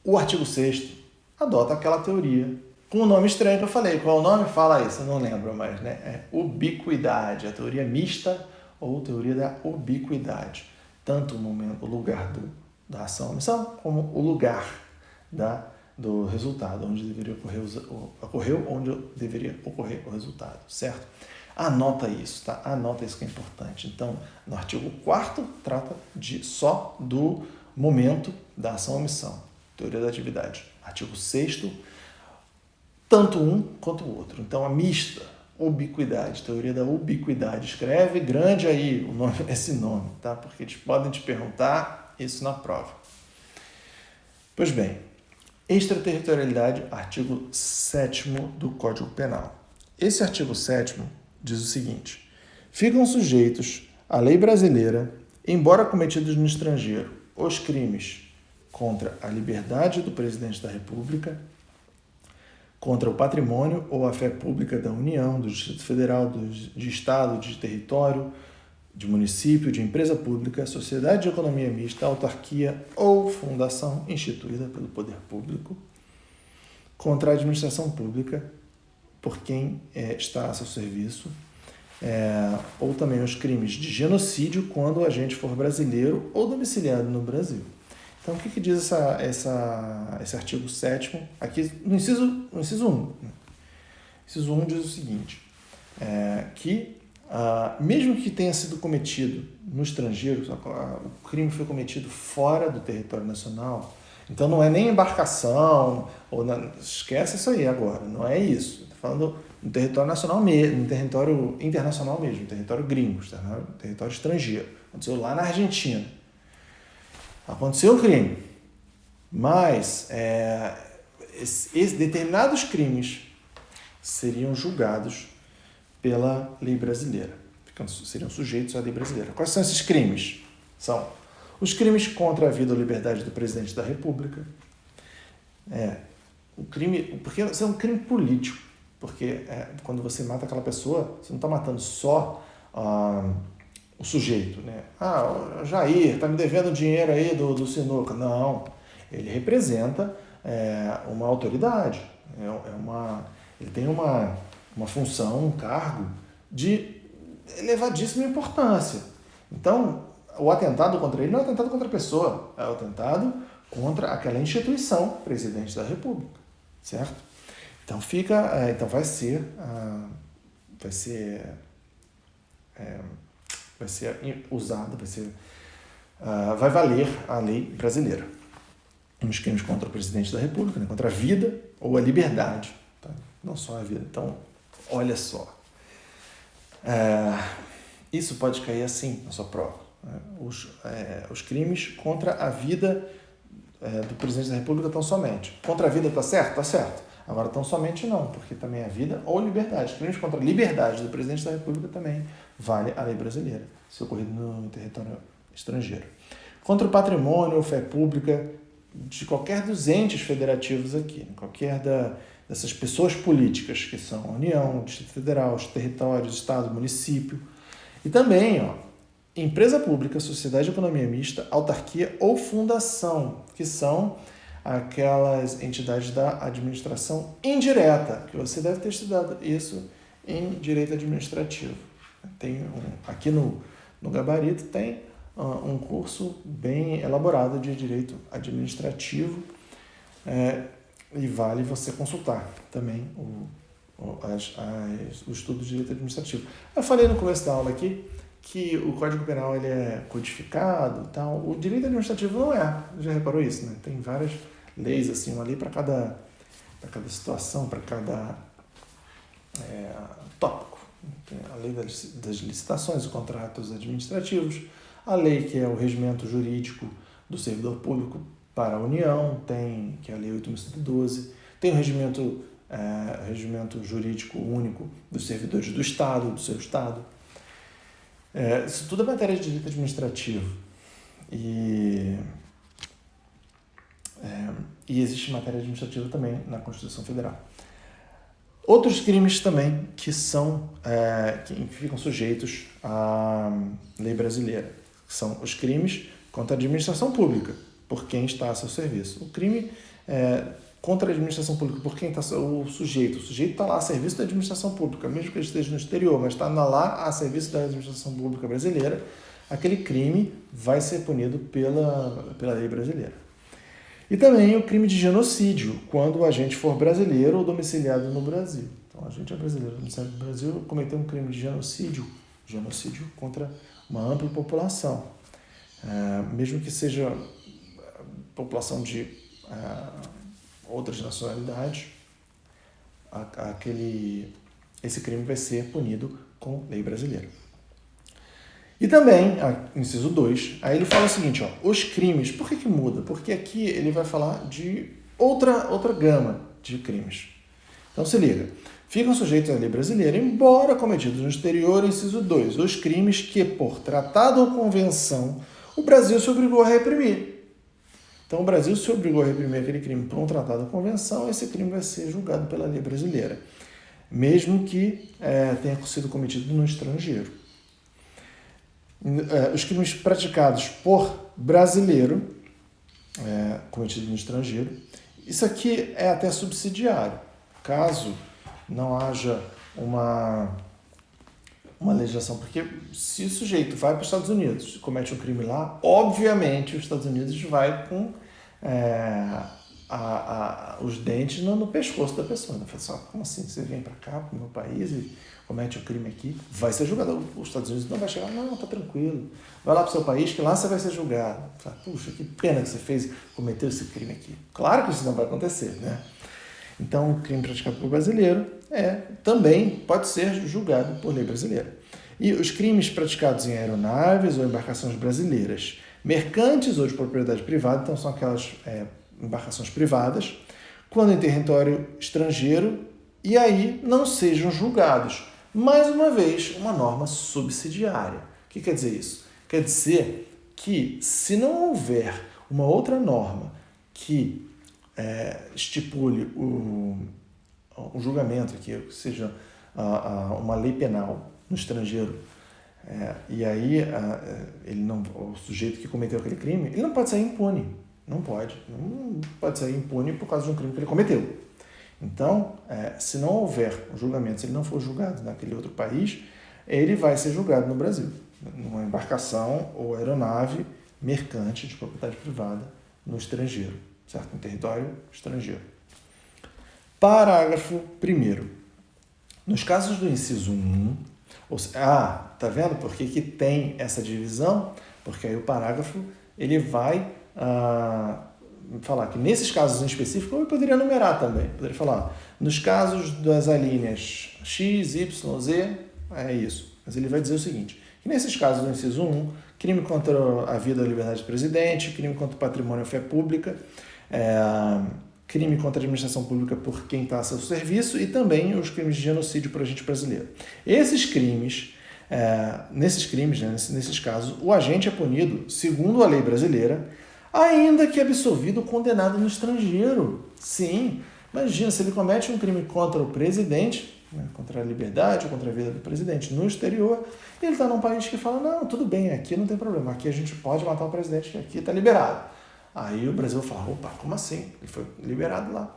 o artigo 6º adota aquela teoria com o nome estranho que eu falei. Qual é o nome? Fala isso, eu não lembro mais, né? É ubiquidade, a teoria mista ou teoria da ubiquidade. Tanto o lugar da ação ou omissão, como o lugar do resultado, onde deveria ocorreu onde deveria ocorrer o resultado, certo? Anota isso, tá? Anota isso que é importante. Então, no artigo 4º, trata só do momento da ação ou omissão, teoria da atividade. Artigo 6º, tanto um quanto o outro. Então, a mista, ubiquidade, teoria da ubiquidade. Escreve grande aí esse nome, tá? Porque eles podem te perguntar isso na prova. Pois bem, extraterritorialidade, artigo 7º do Código Penal. Esse artigo 7º diz o seguinte: ficam sujeitos à lei brasileira, embora cometidos no estrangeiro, os crimes contra a liberdade do presidente da República, contra o patrimônio ou a fé pública da União, do Distrito Federal, de Estado, de território, de município, de empresa pública, sociedade de economia mista, autarquia ou fundação instituída pelo poder público, contra a administração pública por quem está a seu serviço, ou também os crimes de genocídio quando o agente for brasileiro ou domiciliado no Brasil. Então, o que diz esse artigo 7º? Aqui, no inciso 1. Inciso 1 diz o seguinte, que mesmo que tenha sido cometido no estrangeiro, o crime foi cometido fora do território nacional, então não é nem embarcação, esquece isso aí agora, não é isso. Estou falando no território nacional mesmo, no território internacional mesmo, no território gringo, no território estrangeiro. Aconteceu lá na Argentina. Aconteceu o crime, mas determinados crimes seriam julgados pela lei brasileira, seriam sujeitos à lei brasileira. Quais são esses crimes? São os crimes contra a vida ou liberdade do presidente da República, o crime, porque isso é um crime político, porque quando você mata aquela pessoa, você não está matando só o sujeito, né? O Jair está me devendo dinheiro aí do sinuca. Não, ele representa uma autoridade, ele tem uma função, um cargo de elevadíssima importância. Então, o atentado contra ele não é um atentado contra a pessoa, é um atentado contra aquela instituição, presidente da República, certo? Então vai vai valer a lei brasileira. Nos crimes contra o presidente da República, né, contra a vida ou a liberdade, tá? Não só a vida. Então, olha só. Isso pode cair assim na sua prova. Né? Os crimes contra a vida do presidente da República tão somente. Contra a vida está certo? Está certo. Agora, tão somente não, porque também é vida ou liberdade. Os crimes contra a liberdade do presidente da República também vale a lei brasileira, se ocorrido no território estrangeiro. Contra o patrimônio ou fé pública de qualquer dos entes federativos aqui, qualquer dessas pessoas políticas, que são a União, o Distrito Federal, os territórios, Estado, município. E também, empresa pública, sociedade de economia mista, autarquia ou fundação, que são aquelas entidades da administração indireta, que você deve ter estudado isso em direito administrativo. Aqui no gabarito tem um curso bem elaborado de direito administrativo, e vale você consultar também o estudo de direito administrativo. Eu falei no começo da aula aqui que o Código Penal ele é codificado, tal. O direito administrativo não é. Já reparou isso, né? Tem várias leis, assim, uma lei para cada situação, para cada tópico. Tem a lei das licitações e contratos administrativos, a lei que é o regimento jurídico do servidor público para a União, que é a lei 8.112, tem o regimento jurídico único dos servidores do Estado, do seu Estado. Isso tudo é matéria de direito administrativo. E existe matéria administrativa também na Constituição Federal. Outros crimes também que ficam sujeitos à lei brasileira são os crimes contra a administração pública, por quem está a seu serviço. O crime contra a administração pública, por quem está o sujeito. O sujeito está lá a serviço da administração pública, mesmo que ele esteja no exterior, mas está lá a serviço da administração pública brasileira, aquele crime vai ser punido pela lei brasileira. E também o crime de genocídio, quando o agente for brasileiro ou domiciliado no Brasil. Então, o agente é brasileiro, domiciliado no Brasil, cometeu um crime de genocídio contra uma ampla população. Mesmo que seja população de outras nacionalidades, esse crime vai ser punido com lei brasileira. E também, inciso 2, aí ele fala o seguinte, ó, os crimes, por que muda? Porque aqui ele vai falar de outra gama de crimes. Então se liga, ficam sujeitos à lei brasileira, embora cometidos no exterior, inciso 2, os crimes que, por tratado ou convenção, o Brasil se obrigou a reprimir. Então o Brasil se obrigou a reprimir aquele crime por um tratado ou convenção, esse crime vai ser julgado pela lei brasileira, mesmo que tenha sido cometido no estrangeiro. Os crimes praticados por brasileiro, cometidos no estrangeiro, isso aqui é até subsidiário. Caso não haja uma legislação, porque se o sujeito vai para os Estados Unidos e comete um crime lá, obviamente os Estados Unidos vai com os dentes no pescoço da pessoa. Fala assim, como assim? Você vem para cá, para o meu país e comete um crime aqui, vai ser julgado. Os Estados Unidos não vai chegar, não, tá tranquilo. Vai lá para o seu país que lá você vai ser julgado. Fala, puxa, que pena que você cometeu esse crime aqui. Claro que isso não vai acontecer, né? Então, o crime praticado por brasileiro também pode ser julgado por lei brasileira. E os crimes praticados em aeronaves ou embarcações brasileiras, mercantes ou de propriedade privada, então são aquelas embarcações privadas, quando em território estrangeiro, e aí não sejam julgados. Mais uma vez, uma norma subsidiária. O que quer dizer isso? Quer dizer que se não houver uma outra norma que estipule o julgamento aqui, que seja uma lei penal no estrangeiro, e aí o sujeito que cometeu aquele crime, ele não pode sair impune. Não pode sair impune por causa de um crime que ele cometeu. Então, se não houver um julgamento, se ele não for julgado naquele outro país, ele vai ser julgado no Brasil, numa embarcação ou aeronave mercante de propriedade privada no estrangeiro. Certo? Em território estrangeiro. Parágrafo 1º. Nos casos do inciso 1, tá vendo por que tem essa divisão? Porque aí o parágrafo ele vai falar que nesses casos em específico, eu poderia numerar também. Poderia falar, nos casos das alíneas X, Y, Z, é isso. Mas ele vai dizer o seguinte, que nesses casos do inciso 1, crime contra a vida ou a liberdade do presidente, crime contra o patrimônio ou fé pública, crime contra a administração pública por quem está a seu serviço e também os crimes de genocídio por agente brasileiro. Esses crimes, nesses casos, o agente é punido, segundo a lei brasileira, ainda que absolvido ou condenado no estrangeiro. Sim, imagina, se ele comete um crime contra o presidente, contra a liberdade ou contra a vida do presidente no exterior, ele está num país que fala, não, tudo bem, aqui não tem problema, aqui a gente pode matar o presidente, aqui está liberado. Aí o Brasil fala, opa, como assim? Ele foi liberado lá.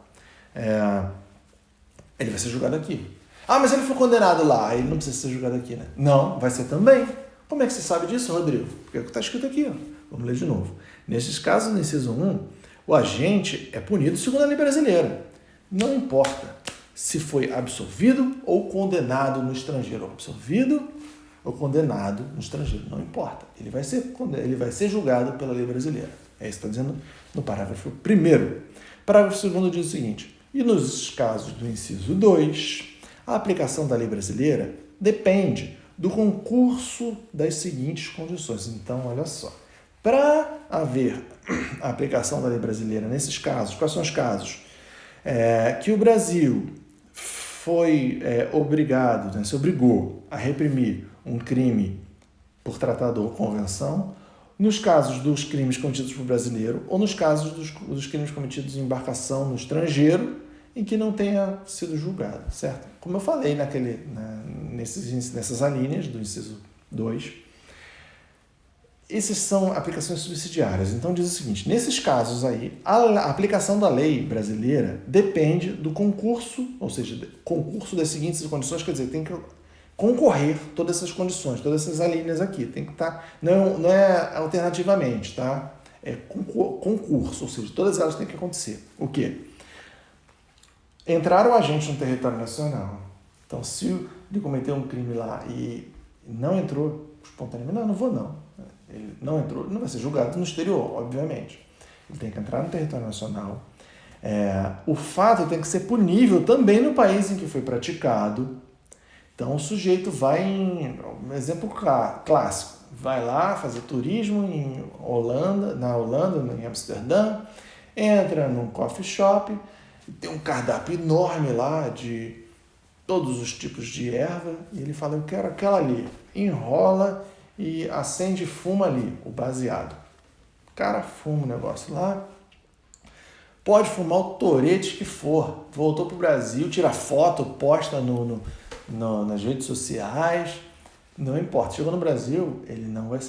Ele vai ser julgado aqui. Ah, mas ele foi condenado lá, ele não precisa ser julgado aqui, né? Não, vai ser também. Como é que você sabe disso, Rodrigo? Porque está escrito aqui, ó. Vamos ler de novo. Nesses casos, no inciso 1, o agente é punido segundo a lei brasileira. Não importa se foi absolvido ou condenado no estrangeiro. Absolvido ou condenado no estrangeiro, não importa. Ele vai ser julgado pela lei brasileira. É isso que está dizendo no parágrafo 1º. Parágrafo 2º diz o seguinte, e nos casos do inciso 2, a aplicação da lei brasileira depende do concurso das seguintes condições. Então, olha só, para haver a aplicação da lei brasileira nesses casos, quais são os casos? Que o Brasil foi obrigado, se obrigou a reprimir um crime por tratado ou convenção, nos casos dos crimes cometidos por brasileiro ou nos casos dos crimes cometidos em embarcação no estrangeiro em que não tenha sido julgado, certo? Como eu falei nessas alíneas do inciso 2, essas são aplicações subsidiárias. Então diz o seguinte, nesses casos aí, a aplicação da lei brasileira depende do concurso, ou seja, concurso das seguintes condições, quer dizer, tem que concorrer todas essas condições, todas essas alíneas aqui. Tem que estar, não é alternativamente, tá? É concurso, ou seja, todas elas têm que acontecer. O quê? Entrar o agente no território nacional. Então, se ele cometeu um crime lá e não entrou espontaneamente, não vou não. Ele não entrou, ele não vai ser julgado no exterior, obviamente. Ele tem que entrar no território nacional. O fato tem que ser punível também no país em que foi praticado. Então, o sujeito vai um exemplo clássico, vai lá fazer turismo na Holanda, em Amsterdã, entra num coffee shop, tem um cardápio enorme lá de todos os tipos de erva, e ele fala, eu quero aquela ali. Enrola e acende e fuma ali, o baseado. O cara fuma o negócio lá, pode fumar o torete que for. Voltou pro Brasil, tira foto, posta nas redes sociais, não importa. Chegou no Brasil, ele não vai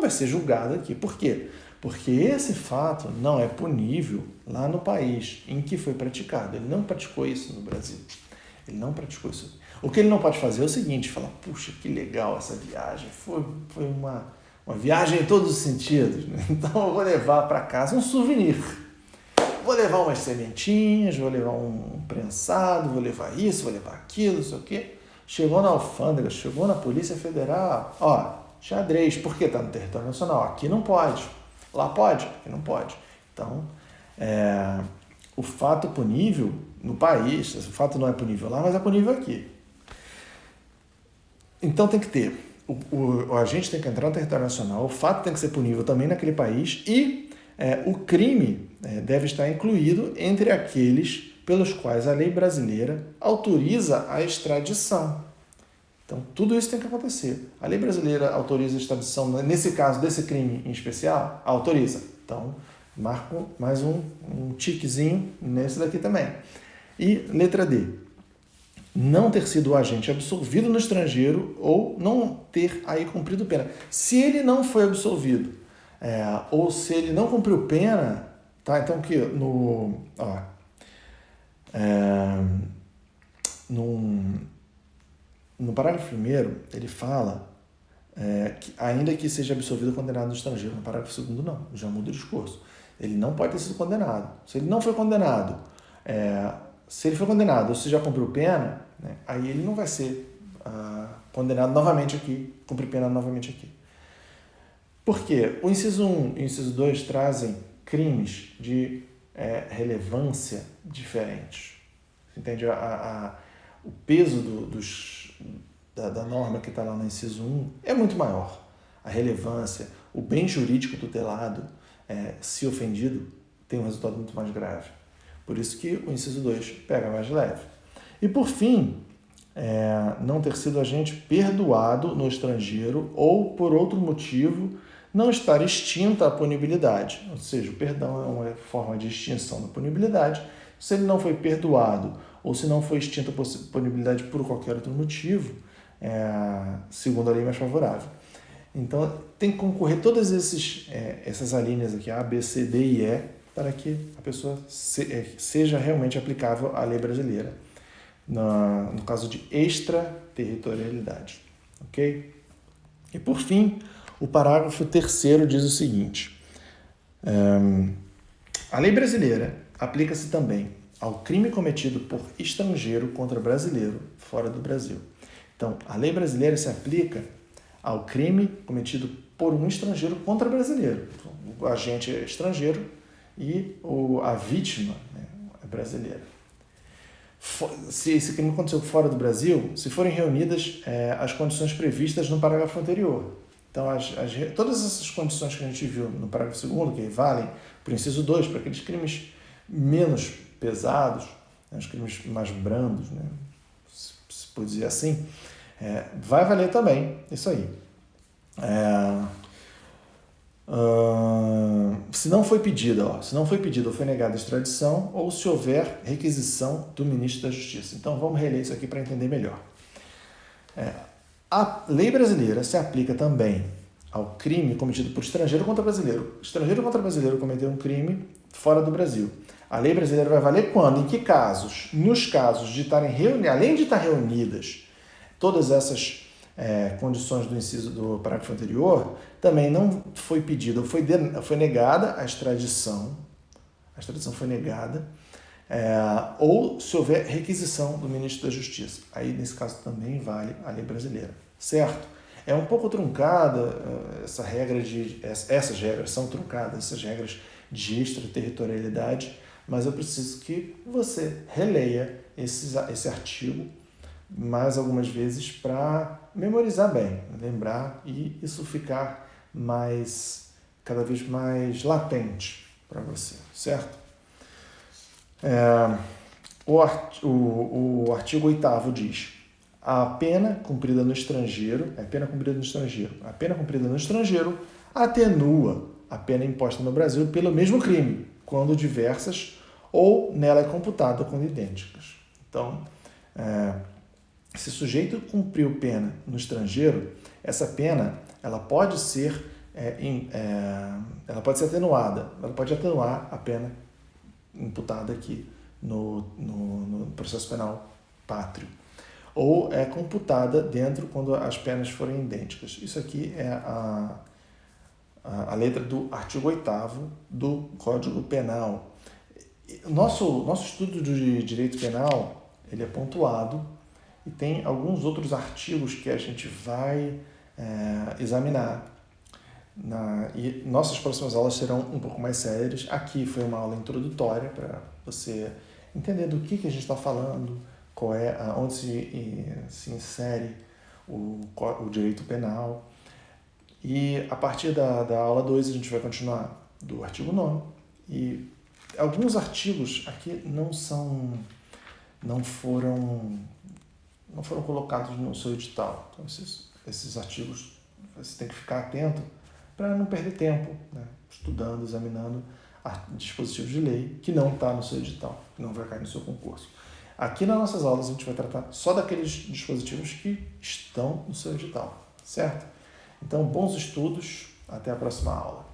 ser julgado aqui. Por quê? Porque esse fato não é punível lá no país em que foi praticado. Ele não praticou isso no Brasil. Ele não praticou isso. O que ele não pode fazer é o seguinte, falar, puxa, que legal essa viagem, foi uma viagem em todos os sentidos, né? Então eu vou levar para casa um souvenir. Vou levar umas sementinhas, vou levar um prensado, vou levar isso, vou levar aquilo, não sei o quê. Chegou na alfândega, chegou na Polícia Federal, xadrez, por que está no território nacional? Aqui não pode. Lá pode? Aqui não pode. Então, o fato punível no país, o fato não é punível lá, mas é punível aqui. Então tem que ter, o agente tem que entrar no território nacional, o fato tem que ser punível também naquele país e o crime deve estar incluído entre aqueles pelos quais a lei brasileira autoriza a extradição. Então, tudo isso tem que acontecer. A lei brasileira autoriza a extradição, nesse caso desse crime em especial, autoriza. Então, marco mais um tiquezinho nesse daqui também. E letra D. Não ter sido o agente absolvido no estrangeiro ou não ter aí cumprido pena. Se ele não foi absolvido ou se ele não cumpriu pena, tá? Então, que no parágrafo 1º, ele fala que ainda que seja absolvido ou condenado no estrangeiro. No parágrafo 2º, não. Já muda o discurso. Ele não pode ter sido condenado. Se ele não foi condenado, se ele foi condenado ou se já cumpriu pena, né, aí ele não vai ser condenado novamente aqui, cumprir pena novamente aqui. Por quê? O inciso 1 e o inciso 2 trazem crimes de relevância diferentes. Entende? O peso da norma que está lá no inciso 1 é muito maior. A relevância, o bem jurídico tutelado, se ofendido, tem um resultado muito mais grave. Por isso que o inciso 2 pega mais leve. E por fim, não ter sido agente perdoado no estrangeiro ou, por outro motivo, não estar extinta a punibilidade. Ou seja, o perdão é uma forma de extinção da punibilidade. Se ele não foi perdoado ou se não foi extinta a punibilidade por qualquer outro motivo, segundo a lei mais favorável. Então, tem que concorrer todas essas alíneas aqui, A, B, C, D e E, para que a pessoa seja realmente aplicável à lei brasileira, no caso de extraterritorialidade. Ok? E, por fim, o parágrafo 3º diz o seguinte: a lei brasileira aplica-se também ao crime cometido por estrangeiro contra brasileiro fora do Brasil. Então, a lei brasileira se aplica ao crime cometido por um estrangeiro contra brasileiro. Então, o agente é estrangeiro e a vítima, né, é brasileira. Se esse crime aconteceu fora do Brasil, se forem reunidas as condições previstas no parágrafo anterior. Então, todas essas condições que a gente viu no parágrafo 2º, que valem para o inciso 2, para aqueles crimes menos pesados, né, os crimes mais brandos, né, se pode dizer assim, vai valer também isso aí. Se não foi pedida ou foi negada a extradição, ou se houver requisição do ministro da Justiça. Então, vamos reler isso aqui para entender melhor. A lei brasileira se aplica também ao crime cometido por estrangeiro contra brasileiro. Estrangeiro contra brasileiro cometeu um crime fora do Brasil. A lei brasileira vai valer quando? Em que casos? Nos casos de estarem reunidas, além de estar reunidas todas essas condições do inciso do parágrafo anterior, também não foi pedida ou foi negada a extradição foi negada, ou se houver requisição do ministro da Justiça. Aí, nesse caso, também vale a lei brasileira, certo? É um pouco truncada essas regras são truncadas, essas regras de extraterritorialidade, mas eu preciso que você releia esse artigo mais algumas vezes para memorizar bem, lembrar e isso ficar cada vez mais latente para você, certo? O artigo 8º diz: a pena cumprida no estrangeiro, a pena cumprida no estrangeiro atenua a pena imposta no Brasil pelo mesmo crime, quando diversas, ou nela é computado quando idênticas. Então, se o sujeito cumpriu pena no estrangeiro, essa pena ela pode ser atenuada, ela pode atenuar a pena imputada aqui no processo penal pátrio, ou é computada dentro quando as penas forem idênticas. Isso aqui é a letra do artigo 8º do Código Penal. Nosso estudo de direito penal ele é pontuado e tem alguns outros artigos que a gente vai examinar. E nossas próximas aulas serão um pouco mais sérias. Aqui foi uma aula introdutória para você entender do que a gente está falando, onde se insere o direito penal. E a partir da aula 2 a gente vai continuar do artigo 9º. E alguns artigos aqui não foram colocados no seu edital. Então esses artigos você tem que ficar atento para não perder tempo, né, estudando, examinando dispositivos de lei que não está no seu edital, que não vai cair no seu concurso. Aqui nas nossas aulas a gente vai tratar só daqueles dispositivos que estão no seu edital, certo? Então, bons estudos, até a próxima aula.